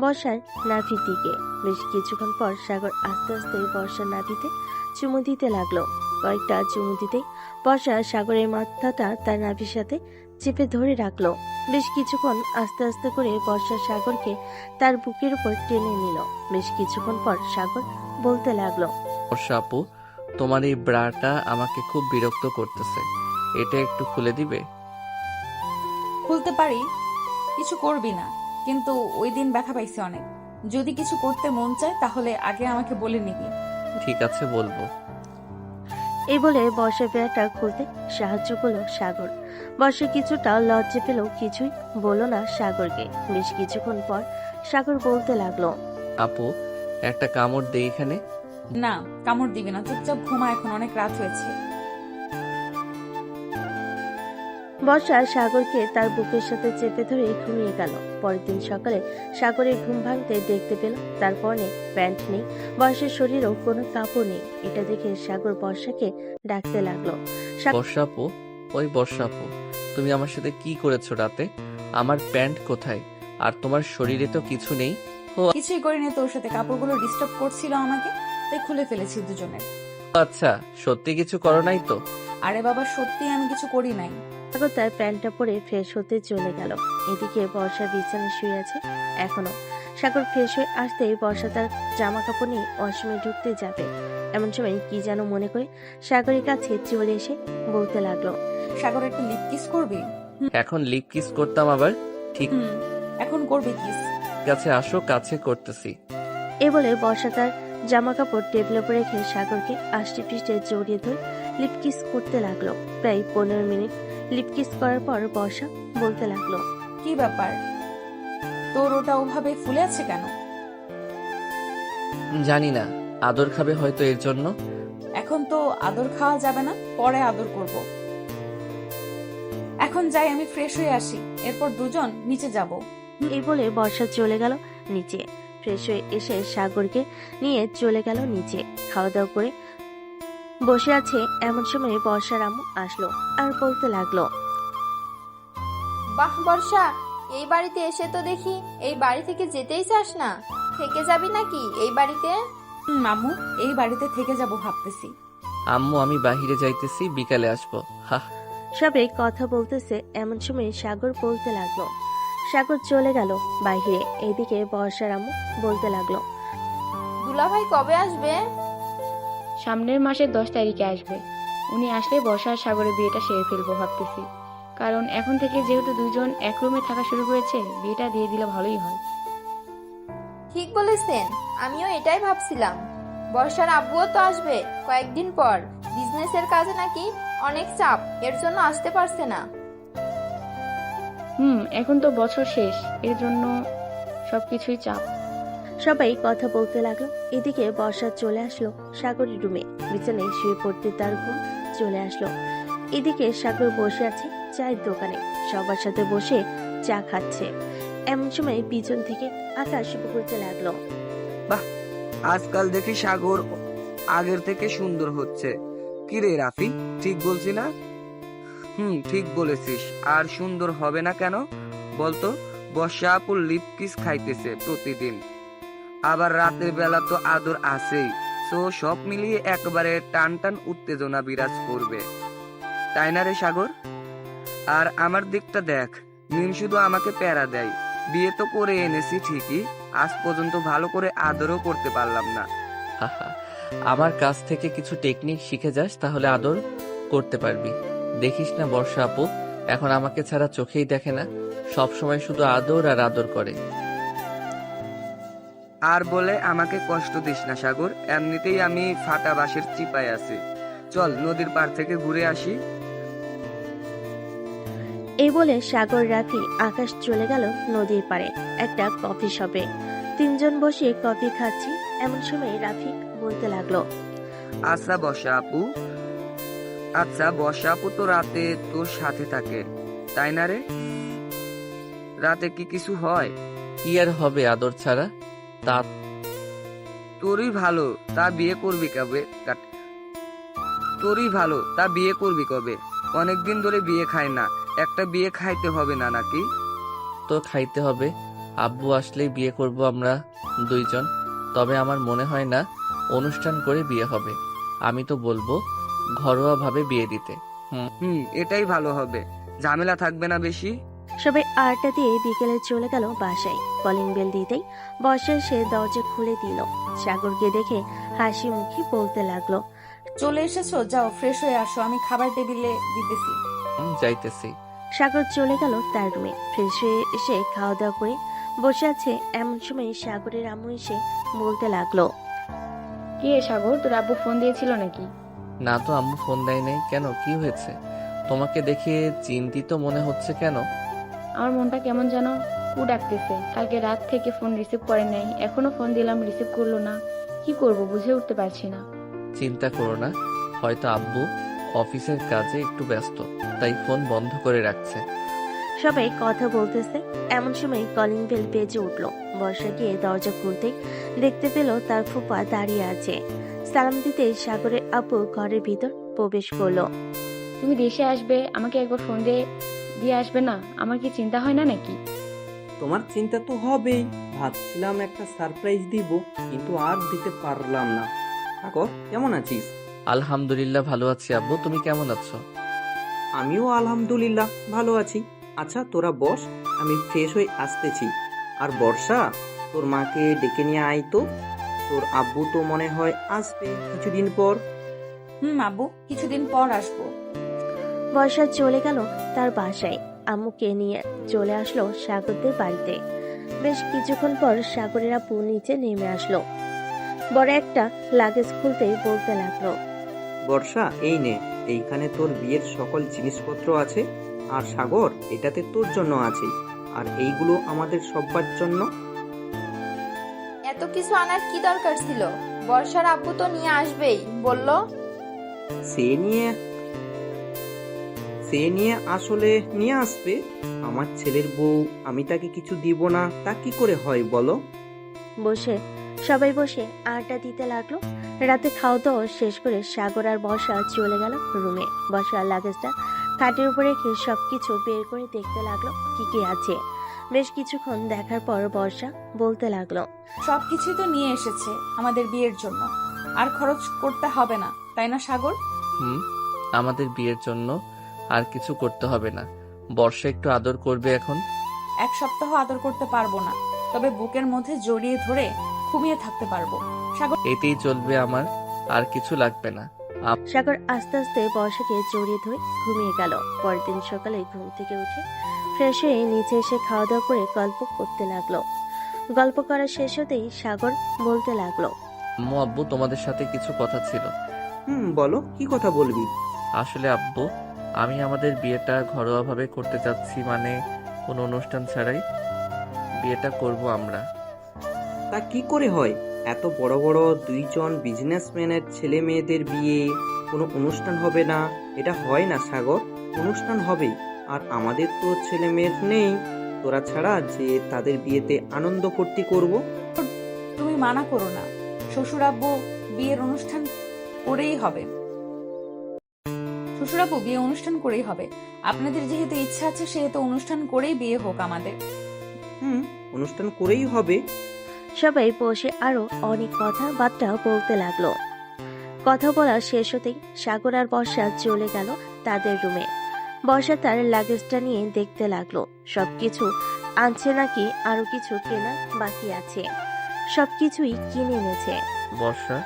বর্ষার নাভির দিকে। বেশ কিছুক্ষণ পর সাগর আস্তে আস্তে বর্ষার নাভিতে চুমু দিতে লাগলো। কয়েকটা চুমু দিতেই বর্ষা সাগরের মাথাটা তার নাভির সাথে চেপে ধরে রাখলো। বেশ কিছুক্ষণ আস্তে আস্তে করে বর্ষা সাগরকে তার বুকের উপর টেনে নিল। বেশ কিছুক্ষণ পর সাগর বলতে লাগলো, বর্ষা আপু, তোমার এই ব্রাটা আমাকে খুব বিরক্ত করতেছে, এটা একটু খুলে দিবে? খুলতে পারি, কিছু করবি না। কিন্তু ওই দিন ব্যথা পাইছি অনেক। যদি কিছু করতে মন চায় তাহলে আগে আমাকে বলে নিবি। ঠিক আছে, বলবো। এই বলে বর্ষা ব্যাটা খুলতে সাহায্য করলো সাগর। বর্ষা কিছুটা লজ্জা পেল, কিছুই বলল না সাগরকে। বেশ কিছুক্ষণ পর সাগর বলতে লাগলো, আপু, একটা কামড় দেই এখানে? না, কামড় দিবি না, চুপচাপ ঘুমা, এখন অনেক রাত হয়েছে। বর্ষা সাগরকে তার বুকের সাথে চেপে ধরে ঘুমিয়ে গেল। পরের দিন সকালে সাগরের ঘুম ভাঙতে দেখতে পেল তার পরনে প্যান্ট নেই, বর্ষার শরীরেও কোনো কাপড় নেই। এটা দেখে সাগর বর্ষাকে ডাকতে লাগলো। বর্ষা আপু, ওই বর্ষা আপু, তুমি আমার সাথে কি করেছো রাতে? আমার প্যান্ট কোথায়? আর তোমার শরীরে তো কিছু নেই। কিছুই করিনি, তোর সাথে কাপড়গুলো ডিস্টার্ব করছিল আমাকে, তাই খুলে ফেলেছি দুজনের। আচ্ছা, সত্যি কিছু করো নাই তো? আরে বাবা, সত্যি আমি কিছু করি নাই। সাগর তার প্যান্টটা পরে ফ্রেশ হতে চলে গেল। এদিকে বর্ষা বিছানায় শুয়ে আছে এখনো। সাগর ফ্রেশ হয়ে আসতেই বর্ষা তার জামা কাপড় নিয়ে ওয়াশরুমে ঢুকতে যাবে। এমন সময় কি যেন মনে করে সাগরের কাছে চলে এসে বলতে লাগলো, সাগর, একটা লিপ কিস করবি? এখন লিপ কিস করতাম আবার? ঠিক এখন করবি কিস? আছে, আসো কাছে করতেছি। এ বলে বর্ষা তার জামা কাপড় টেবিলের উপর রেখে সাগরকে আষ্টে পৃষ্ঠে জড়িয়ে ধরে লিপ কিস করতে লাগলো। প্রায় 15 মিনিট লিপ কিস করার পর বর্ষা বলতে লাগলো, কি ব্যাপার, তোর ওটা ওভাবে ফুলে আছে কেন? জানি না, আদর খাবে হয়তো এর জন্য। এখন তো আদর খাওয়া যাবে না, পরে আদর করব। এখন যাই, আমি ফ্রেশ হয়ে আসি, এরপর দুজন নিচে যাব। এই বলে বর্ষা চলে গেল নিচে। ফ্রেশ হয়ে এসে সাগরকে নিয়ে চলে গেল নিচে। খাওয়া দাওয়া করে বসে আছে এমন সময় বর্ষার আম্মু আসলো আর বলতে লাগলো, বাহ বর্ষা, এই বাড়িতে এসে তো দেখি এই বাড়ি থেকে যেতেই চাস না। থেকে যাবি নাকি এই বাড়িতে? মামু, এই বাড়িতে থেকে যাব ভাবতেছি। আম্মু, আমি বাহিরে যাইতেছি, বিকালে আসবো। হা। সবাই কথা বলতেছে এমন সময় সাগর বলতে লাগলো। সাগর চলে গেল বাইরে। এদিকে বর্ষার আম্মু বলতে লাগলো, দুলাভাই কবে আসবে? সামনের মাসের 10 তারিখে আসবে। উনি আসলে বর্ষা আর সাগরের বিয়েটা সেরে ফেলবো ভাবতেছি। কারণ এখন থেকে যেহেতু দুজন এক রুমে থাকা শুরু করেছে, বিয়েটা দিয়ে দিলে ভালোই হয়। ঠিক বলেছেন, আমিও এটাই ভাবছিলাম। বর্ষার আব্বুও তো আসবে কয়েকদিন পর। বিজনেসের কাজে নাকি অনেক চাপ, এর জন্য আসতে পারছে না। এখন তো বছর শেষ, এর জন্য সবকিছুই চাপ। সবাই কথা বলতে লাগলো। এদিকে বর্ষা চলে আসলো সাগরের রুমে। বিছানায় শুয়ে পড়তে তার ঘুম চলে আসলো। এদিকে সাগর বসে আছে চায়ের দোকানে, সবার সাথে বসে চা খাচ্ছে। এমন সময় পিছন থেকে আকাশ বলতে লাগলো, বাহ, আজকাল দেখি সাগর আগের থেকে সুন্দর হচ্ছে। কি রে রাফি, ঠিক বলছি না? ঠিক বলেছিস। আর সুন্দর হবে না কেন বলতো? বর্ষা আপুর লিপ কিস খাইতেছে প্রতিদিন, আবার রাতের বেলা তো আদর আছেই। তো সব মিলিয়ে একবারে টান টান উত্তেজনা বিরাজ করবে, তাই না রে সাগর? আর আমার দিকটা দেখ, মিম শুধু আমাকে প্যারা দেয়। বিয়ে তো করে এনেছি ঠিকই, আজ পর্যন্ত ভালো করে আদরও করতে পারলাম না। হাহা, আমার কাছ থেকে কিছু টেকনিক শিখে যাস, তাহলে আদর করতে পারবি। দেখিস না বর্ষা আপু এখন আমাকে ছাড়া চোখেই দেখে না, সব সময় শুধু আদর আর আদর করে। আর বলে আমাকে কষ্ট দিস না সাগর, এমনিতেই আমি ফাটা বাঁশের চিপায় আছি। চল নদীর পার থেকে ঘুরে আসি। এই বলে সাগর, রাফি, আকাশ চলে গেল নদীর পাড়ে একটা কফি শপে। তিনজন বসে কফি খাচ্ছি। এমন সময় রাফি বলতে লাগলো, আচ্ছা বর্ষা আপু তো রাতে তোর সাথে থাকে, তাই না রে? রাতে কি কিছু হয়? কি আর হবে আদর ছাড়া? তা তোরই ভালো, তা বিয়ে করবি কবে? অনেকদিন ধরে বিয়ে খায় না, একটা বিয়ে খাইতে হবে না নাকি? তো খাইতে হবে। আব্বু আসলেই বিয়ে করব আমরা দুইজন। তবে আমার মনে হয় না অনুষ্ঠান করে বিয়ে হবে। আমি তো বলবো ঘরোয়া ভাবে বিয়ে দিতে। এটাই ভালো হবে, ঝামেলা থাকবে না বেশি। সবাই আড্ডা দিয়ে বিকেলে চলে গেল বাসায়। কলিং বেল দিতেই বর্ষা এসে দরজা খুলে দিল। সাগরকে দেখে হাসি মুখে বলতে লাগলো, চলে এসেছো, যাও ফ্রেশ হয়ে আসো, আমি খাবার টেবিলে দিতেছি। যাইতেছি। সাগর চলে গেল তার রুমে। ফ্রেশ হয়ে এসে খাওয়া দাওয়া করে বসে আছে এমন সময় সাগরের আম্মু এসে বলতে লাগলো, কি রে সাগর, তোর আব্বু ফোন দিয়েছিল নাকি? না তো, আম্মু ফোন দেয় নাই। কেন, কি হয়েছে? তোমাকে দেখে চিন্তিত মনে হচ্ছে কেন? আমার মনটা কেমন যেন কু ডাকতেছে। কালকে রাত থেকে ফোন রিসিভ করে নাই, এখনো ফোন দিলাম রিসিভ করলো না। কি করব বুঝে উঠতে পারছি না। চিন্তা করো না, হয়তো আব্বু অফিসের কাজে একটু ব্যস্ত, তাই ফোন বন্ধ করে রাখছে। সবাই কথা বলতেছে, এমন সময় কলিং বেল বেজে উঠল। বর্ষা গিয়ে দরজা খুলতেই দেখতে পেল তার ফুপা দাঁড়িয়ে আছে। সালাম দিতে সাগরের আপু ঘরের ভিতর প্রবেশ করলো। তুমি দেশে আসবে, আমাকে একবার ফোন দিয়ে আসবে না? আমার কি চিন্তা হয় না নাকি? তোমার চিন্তা তো হবেই। ভাবছিলাম একটা সারপ্রাইজ দিব, কিন্তু আর দিতে পারলাম না। সাগর, কেমন আছিস? আলহামদুলিল্লাহ ভালো আছি আব্বু, তুমি কেমন আছো? আমিও আলহামদুলিল্লাহ ভালো আছি। আচ্ছা তোরা বস, আমি ফ্রেশ হয়ে আসতেছি। আর বর্ষা, তোর মাকে ডেকে নিয়ে আয় তো। তোর আব্বু তো মনে হয় আসবে কিছুদিন পর। আব্বু কিছুদিন পর আসবো। বর্ষা চলে গেল তার বাসায়। আম্মুকে নিয়ে চলে আসলো সাগরদের বাড়িতে। বেশ কিছুক্ষণ পর সাগরের আপু নিচে নেমে আসলো। বড় একটা লাগেজ খুলতে বলতে লাগলো, বর্ষা, এই নে, এইখানে তোর বিয়ের সকল জিনিসপত্র আছে। আর সাগর, এটাতে তোর জন্য আছে। আর এইগুলো আমাদের সবার জন্য। এত কিছু আনার কি দরকার ছিল? বর্ষার আব্বু তো নিয়ে আসবেই বললো। সে নিয়ে আসলে নিয়ে আসবে। আমার ছেলের বউ, আমি তাকে কিছু দিব না তা কি করে হয় বলো? সবাই বসে আড্ডা দিতে লাগলো। রাতে খাওয়া দাওয়া শেষ করে সাগর আর বর্ষা চলে গেল রুমে। বর্ষার লাগেজটা খাটের উপরে রেখে সবকিছু বের করে দেখতে লাগলো কি কি আছে। বেশ কিছুক্ষণ দেখার পর বর্ষা বলতে লাগলো, সবকিছু তো নিয়ে এসেছে আমাদের বিয়ের জন্য, আর খরচ করতে হবে না, তাই না সাগর? আমাদের বিয়ের জন্য আর কিছু করতে হবে না। বর্ষা একটু আদর করবে এখন। এক সপ্তাহ আদর করতে পারবো না, তবে বুকের মধ্যে জড়িয়ে ধরে ঘুমিয়ে থাকতে পারবো। সাগর, এতেই চলবে আমার, আর কিছু লাগবে না। সাগর আস্তে আস্তে বর্ষাকে জড়িয়ে ধরে ঘুমিয়ে গেল। পরের দিন সকালে ঘুম থেকে উঠে ফ্রেশ হয়ে নিচে এসে খাওয়া দাওয়া করে গল্প করতে লাগলো। গল্প করা শেষ হতেই সাগর বলতে লাগলো, আম্মু আব্বু তোমাদের সাথে কিছু কথা ছিল। বলো, কি কথা বলবি? আসলে আব্বু, আমি আমাদের বিয়েটা ঘরোয়াভাবে করতে চাচ্ছি, মানে কোনো অনুষ্ঠান ছাড়াই বিয়েটা করব আমরা। তা কি করে হয়? এত বড় বড় দুইজন বিজনেসম্যানের ছেলে মেয়েদের বিয়ে কোনো অনুষ্ঠান হবে না? এটা হয় না সাগর, অনুষ্ঠান হবেই। আর আমাদের তো ছেলে মেয়ের নেই, তোরা ছাড়া যে তাদের বিয়েতে আনন্দ ফুর্তি করব। তুমি মানা করো না, শ্বশুর আব্বু বিয়ের অনুষ্ঠান করেই হবে। শ্বশুরাব্বু বিয়ে অনুষ্ঠান করেই হবে। আপনাদের যেহেতু ইচ্ছা আছে, সেহেতু অনুষ্ঠান করেই বিয়ে হোক আমাদের। অনুষ্ঠান করেই হবে। সবাই বসে আরো অনেক কথাবার্তা বলতে লাগলো। কথা বলা শেষ হতেই সাগর আর বর্ষা চলে গেল তাদের রুমে। বর্ষা তার লাগেজটা নিয়ে দেখতে লাগলো সবকিছু আনছে নাকি আরো কিছু কেনা বাকি আছে। সবকিছুই কিনে এনেছে। বর্ষা,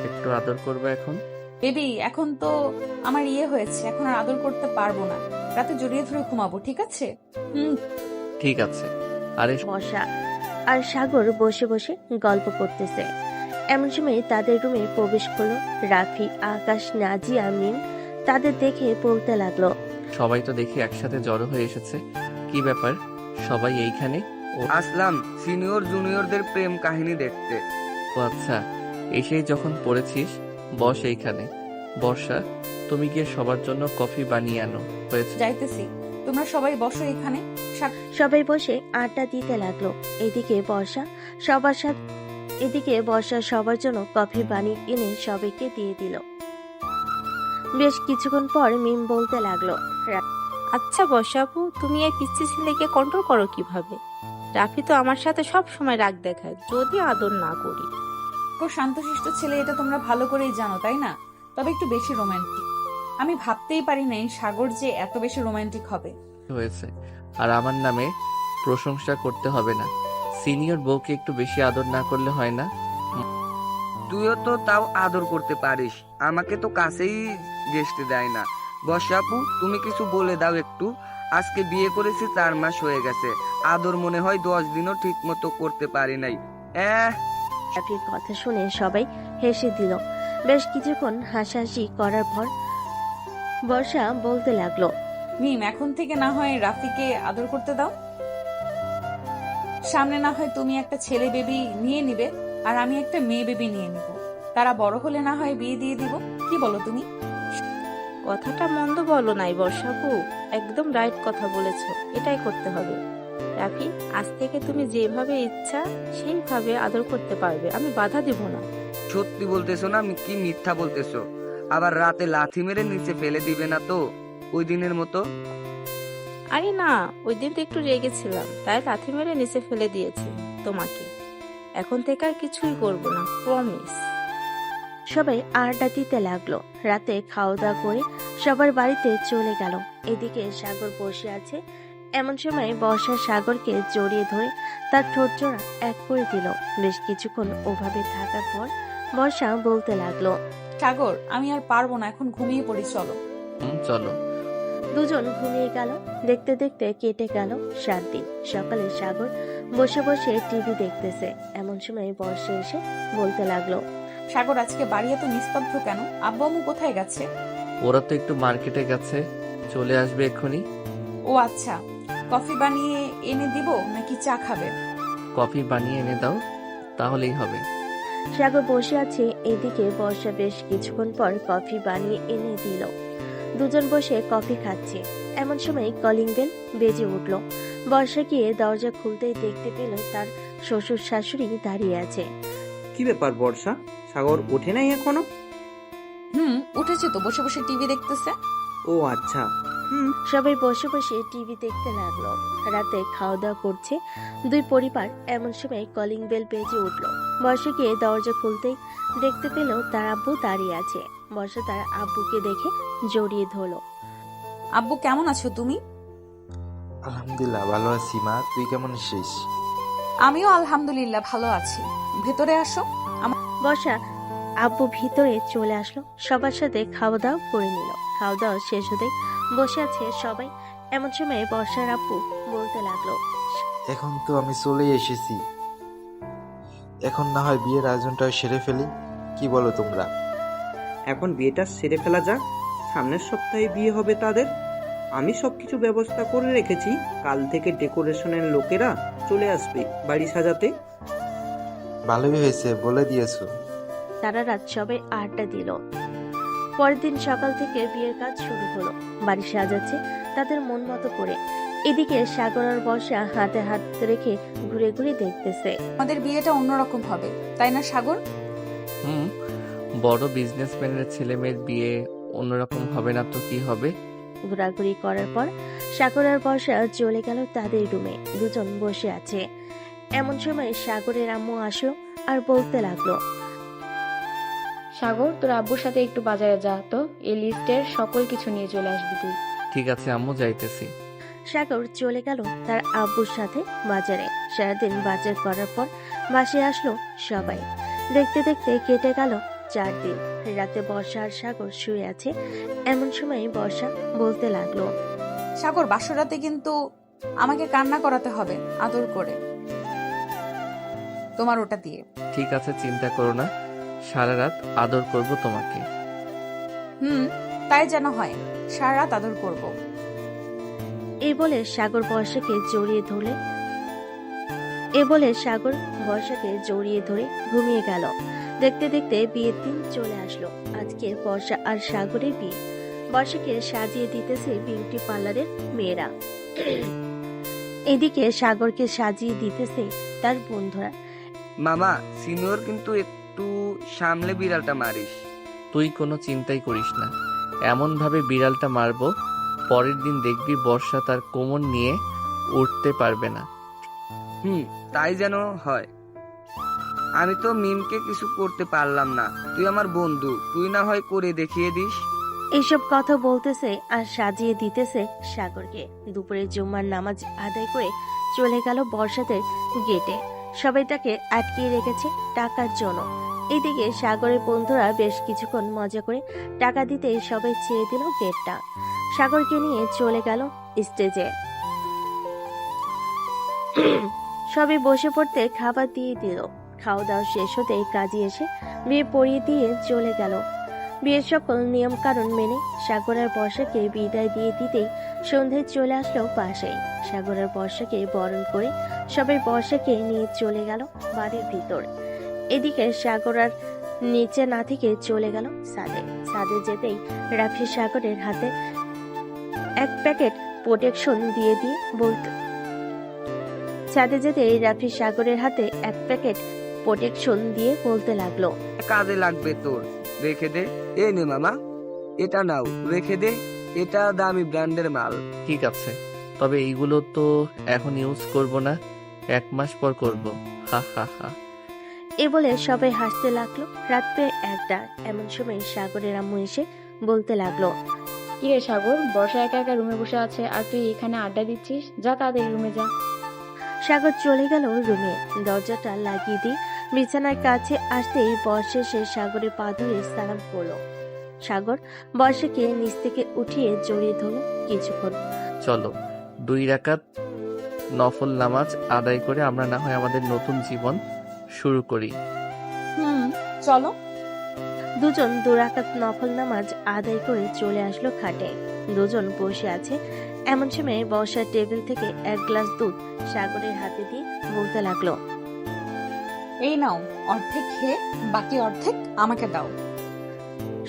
একটু আদর করবে এখন। বেবি, এখন তো আমার হয়েছে, এখন আর আদর করতে পারবো না। রাতে জড়িয়ে ধরে ঘুমাবো, ঠিক আছে? ঠিক আছে। আরে বর্ষা আর সাগর বসে বসে গল্প করতেছে। এমন সময় তাদের রুমে প্রবেশ করলো রাফি, আকাশ, নাজিয়া, মিম। তাদের দেখে বলতে লাগলো, সবাই তো দেখি একসাথে জড়ো হয়ে এসেছে, কি ব্যাপার সবাই এইখানে? আসলাম সিনিয়র জুনিয়রদের প্রেম কাহিনী দেখতে। ও আচ্ছা, এসেই যখন পড়েছিস বস এইখানে। বর্ষা, তুমি গিয়ে সবার জন্য কফি বানিয়ে আনো। হয়েছে? যাইতেছি, তোমরা সবাই বসো এখানে। সবাই বসে আড্ডা দিতে লাগলো। এদিকে বর্ষা সবার জন্য কফি বানিয়ে এনে সবাইকে দিয়ে দিল। বেশ কিছুক্ষণ পর মিম বলতে লাগলো, আচ্ছা বর্ষা আপু, তুমি এই পিচ্ছি ছেলেকে কন্ট্রোল করো কিভাবে? রাফি তো আমার সাথে সব সময় রাগ দেখায় যদি আদর না করি। খুব শান্তশিষ্ট ছেলে, এটা তোমরা ভালো করেই জানো, তাই না? তবে একটু বেশি রোমান্টিক। আমি ভাবতেই পারি নাই সাগর যে এত বেশি রোমান্টিক হবে। হয়েছে, আর আমার নামে প্রশংসা করতে হবে না। সিনিয়র বউকে একটু বেশি আদর না করলে হয় না? তুইও তো তাও আদর করতে পারিস, আমাকে তো কাছেই ঘেঁষতে দেয় না। বর্ষাপু, তুমি কিছু বলে দাও একটু। আজকে বিয়ে করেছি 4 মাস হয়ে গেছে, আদর মনে হয় 10 দিনও ঠিক মতো করতে পারি নাই। রাফির কথা শুনে সবাই হেসে দিল। বেশ কিছুক্ষণ হাসাহাসি করার পর বর্ষা বলতে লাগলো, মিম, এখন থেকে না হয় রাফিকে আদর করতে দাও। সামনে না হয় তুমি একটা ছেলে বেবি নিয়ে নিবে, আর আমি একটা মেয়ে বেবি নিয়ে নিব। তারা বড় হলে না হয় বিয়ে দিয়ে দিব। কি বলো তুমি? কথাটা মন্দ বলো নাই বর্ষাপু, একদম রাইট কথা বলেছো, এটাই করতে হবে। রাফি, আজ থেকে তুমি যেভাবে ইচ্ছা সেইভাবে আদর করতে পারবে, আমি বাধা দিব না। সত্যি বলতেছো না কি মিথ্যা বলতেছো? আবার রাতে লাথি মেরে নিচে ফেলে দিবে না তো ওই দিনের মতো? আরে না, ওই দিন তো একটু রেগেছিলাম, তাই লাথি মেরে নিচে ফেলে দিয়েছি তোমাকে। এখন থেকে আর কিছুই করব না, প্রমিস। সবাই আড্ডা দিতে লাগলো। রাতে খাওয়া দাওয়া করে সবার বাড়িতে চলে গেল। এদিকে সাগর বসে আছে। এমন সময় বর্ষা সাগরকে জড়িয়ে ধরে তার ঠোঁট জোড়া এক করে দিল। বেশ কিছুক্ষণ ওভাবে থাকার পর বর্ষা বলতে লাগলো, সাগর, আমি আর পারবো না, এখন ঘুমিয়ে পড়ি, চলো। চলো। দুজন ঘুমিয়ে গেল। দেখতে দেখতে কেটে গেল 7 দিন। সকালে সাগর বসে বসে টিভি দেখতেছে। এমন সময় বর্ষা এসে বলতে লাগলো, সাগর, আজকে বাড়ি এত নিস্তব্ধ কেন? আব্বু আম্মু কোথায় গেছে? ওরা তো একটু মার্কেটে গেছে, চলে আসবে এক্ষুনি। ও আচ্ছা, কফি বানিয়ে এনে দিব নাকি চা খাবে? কফি বানিয়ে এনে দাও, তাহলেই হবে। সাগর বসে আছে। এদিকে বর্ষা বেশ কিছুক্ষণ পর কফি বানিয়ে এনে দিল। দুজন বসে কফি খাচ্ছে। এমন সময় কলিং বেল বেজে উঠল। বর্ষা গিয়ে দরজা খুলতেই দেখতে পেল তার শ্বশুর শাশুড়ি দাঁড়িয়ে আছে। কি ব্যাপার বর্ষা, সাগর ওঠে নাই এখনো? উঠেছে তো, বসে বসে টিভি দেখতেছে। ও আচ্ছা। সবাই বসে বসে টিভি দেখতে লাগলো। রাতে খাওয়া দাওয়া করছে দুই পরিবার। এমন সময় কলিং বেল বেজে উঠল। বর্ষা গিয়ে দরজা খুলতেই দেখতে পেল তার আব্বু দাঁড়িয়ে আছে। বর্ষা তার আব্বুকে দেখে জড়িয়ে ধরলো। আব্বু, কেমন আছো তুমি? আলহামদুলিল্লাহ ভালো আছি মা, তুই কেমন আছিস? আমিও আলহামদুলিল্লাহ ভালো আছি। ভেতরে আসো। বর্ষা আব্বু ভিতরে চলে আসলো। সবার সাথে খাওয়া দাওয়া করে নিল। খাওয়া দাওয়া শেষ হতে বসে আছে সবাই। এমন সময় বর্ষার আব্বু বলতে লাগলো, এখন তো আমি চলে এসেছি, এখন না হয় বিয়ের আয়োজনটা সেরে ফেলি, কি বলো তোমরা? এখন বিয়েটা সেরে ফেলা যাক, সামনের সপ্তাহে বিয়ে হবে তাদের। আমি সবকিছু ব্যবস্থা করে রেখেছি, কাল থেকে ডেকোরেশনের লোকেরা চলে আসবে বাড়ি সাজাতে। ভালোই হয়েছে বলে দিয়েছো। তারা রাত সবাই আড্ডা দিল। পরের দিন সকাল থেকে বিয়ের কাজ শুরু হলো। বাড়ি সাজাচ্ছে তাদের মন মতো করে। এদিকে সাগর আর বর্ষা হাতে হাত রেখে ঘুরে ঘুরে দেখতেছে। আমাদের বিয়েটা অন্যরকম হবে, তাই না সাগর? বড় বিজনেসম্যানের ছেলে মেয়ের বিয়ে অন্যরকম হবে না তো কি হবে? ঘোরাঘুরি করার পর সাগর আর বর্ষা চলে গেল তাদের রুমে। দুজন বসে আছে। এমন সময় সাগরের আম্মু আসলো আর বলতে লাগলো, সাগর, তোর আব্বুর সাথে একটু বাজারে যা তো, এই লিস্টের সকল কিছু নিয়ে চলে আসবি তুই। ঠিক আছে আম্মু, যাইতেছি। সাগর চলে গেল তার আব্বুর সাথে বাজারে। সারাদিন বাজার করার পর বাসায় আসলো সবাই। দেখতে দেখতে কেটে গেল 4 দিন। রাতে বর্ষা আর সাগর শুয়ে আছে। এমন সময় বর্ষা বলতে লাগলো, সাগর, বাসরাতে কিন্তু আমাকে কান্না করাতে হবে আদর করে, তোমার ওটা দিয়ে। ঠিক আছে, চিন্তা করো না, সারা রাত আদর করব তোমাকে। তাই যেন হয়, সারা রাত আদর করব। এই বলে সাগর বর্ষাকে জড়িয়ে ধরে ঘুমিয়ে গেল। দেখতে দেখতে বিয়ের দিন চলে আসলো। আজকে বর্ষা আর সাগরের বিয়ে। বর্ষাকে সাজিয়ে দিতেছে বিউটি পার্লারের মেয়েরা। এদিকে সাগরকে সাজিয়ে দিতেছে তার বন্ধুরা। মামা, সিনিয়র কিন্তু একটু সামলে বিড়ালটা মারিস। তুই কোনো চিন্তাই করিস না, এমন ভাবে বিড়ালটা মারবো, পরের দিন দেখবি বর্ষা তার কোমর নিয়ে উঠতে পারবে না। তাই যেন হয়। আমি তো মিমকে কিছু করতে পারলাম না, তুই আমার বন্ধু, তুই না হয় করে দেখিয়ে দিস। এইসব কথা বলতেছে আর সাজিয়ে দিতেছে সাগরকে। দুপুরে জুম্মার নামাজ আদায় করে চলে গেল বর্ষাদের গেটে। সবাই তাকে আটকিয়ে রেখেছে টাকার জন্য। এদিকে সাগরের বন্ধুরা বেশ কিছুক্ষণ মজা করে টাকা দিতে সবাই ছেড়ে দিল গেটটা। সাগরকে নিয়ে চলে গেল স্টেজে। সবাই বসে পড়তে খাবার দিয়ে দিল। খাওয়া দাওয়া শেষ হতে কাজী এসে বিয়ে পড়িয়ে দিয়ে চলে গেল। বিয়ের সকল নিয়ম কানুন মেনে সাগর আর বর্ষাকে বিদায় দিয়ে দিতেই সন্ধ্যায় চলে আসলো বাসায়। সাগর আর বর্ষাকে বরণ করে সবাই বর্ষাকে নিয়ে চলে গেল বাড়ির ভিতর। এদিকে সাগর আর নিচে না থেকে চলে গেল ছাদে। ছাদে যেতেই রাফি সাগরের হাতে এক প্যাকেট প্রোটেকশন দিয়ে বলতে ছাদে যেতেই রাফি সাগরের হাতে এক প্যাকেট প্রোটেকশন দিয়ে বলতে লাগলো, কাজে লাগবে তোর, রেখে দে। এ নে মামা, এটা নাও, রেখে দে, এটা দামি ব্র্যান্ডের মাল। ঠিক আছে, তবে এইগুলো তো এখন ইউজ করব না, 1 মাস পর করব। হা হা হা। এ বলে সবাই হাসতে লাগলো। রাত প্রায় 1টা। এমন সময় সাগরের আম্মু এসে বলতে লাগলো, কিরে সাগর, বর্ষা একা একা রুমে বসে আছে আর তুই এখানে আড্ডা দিচ্ছিস? যা তাড়াতাড়ি রুমে যা। সাগর চলে গেল রুমে। দরজাটা লাগিয়ে দিয়ে বিছানার কাছে আসতেই বর্ষা সে সাগরের পা ধরে সালাম করলো। সাগর বর্ষাকে নিচ থেকে উঠিয়ে জড়িয়ে ধরল কিছুক্ষণ। চলো 2 রাকাত নফল নামাজ আদায় করে আমরা না হয় আমাদের নতুন জীবন শুরু করি। চলো। দুজন 2 রাকাত নফল নামাজ আদায় করে চলে আসলো খাটে। দুজন বসে আছে। এমন সময় বর্ষার টেবিল থেকে 1 গ্লাস দুধ সাগরের হাতে দিয়ে বলতে লাগলো, এই নাও, অর্ধেক খেয়ে বাকি অর্ধেক আমাকে দাও।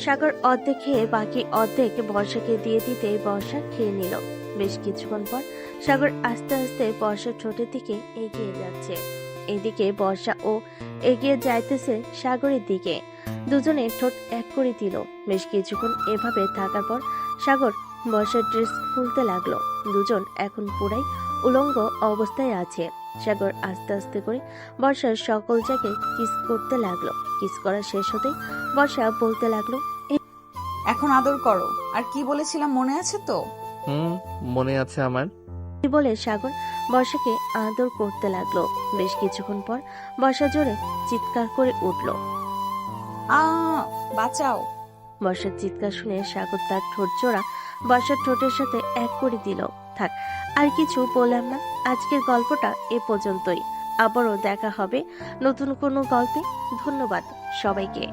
সাগর অর্ধেক খেয়ে বাকি অর্ধেক বর্ষাকে দিয়ে দিতে বর্ষা খেয়ে নিল। বেশ কিছুক্ষণ পর সাগর আস্তে আস্তে বর্ষার ঠোঁটের দিকে এগিয়ে যাচ্ছে। এদিকে বর্ষা ও এগিয়ে যাইতেছে সাগরের দিকে। দুজনে ঠোঁট এক করে দিল। বেশ কিছুক্ষণ এভাবে থাকার পর সাগর বর্ষার ড্রেস খুলতে লাগলো। দুজন এখন পুরাই উলঙ্গ অবস্থায় আছে। সাগর আস্তে আস্তে করে বর্ষার সকল জায়গায় কিস করতে লাগলো। কিস করা শেষ হতেই বর্ষা বলতে লাগলো, এখন আদর করো। আর কি বলেছিলাম মনে আছে তো? মনে আছে আমার। এই বলে সাগর বর্ষাকে আদর করতে লাগলো। বেশ কিছুক্ষণ পর বর্ষা জোরে চিৎকার করে উঠল। বাঁচাও। বর্ষার চিৎকার শুনে সাগর তার ঠোঁট জোড়া বর্ষার ঠোঁটের সাথে এক করে দিল। থাক, আর কিছু বললাম না। আজকের গল্পটা এ পর্যন্তই। আবারও দেখা হবে নতুন কোনো গল্পে। ধন্যবাদ সবাইকে।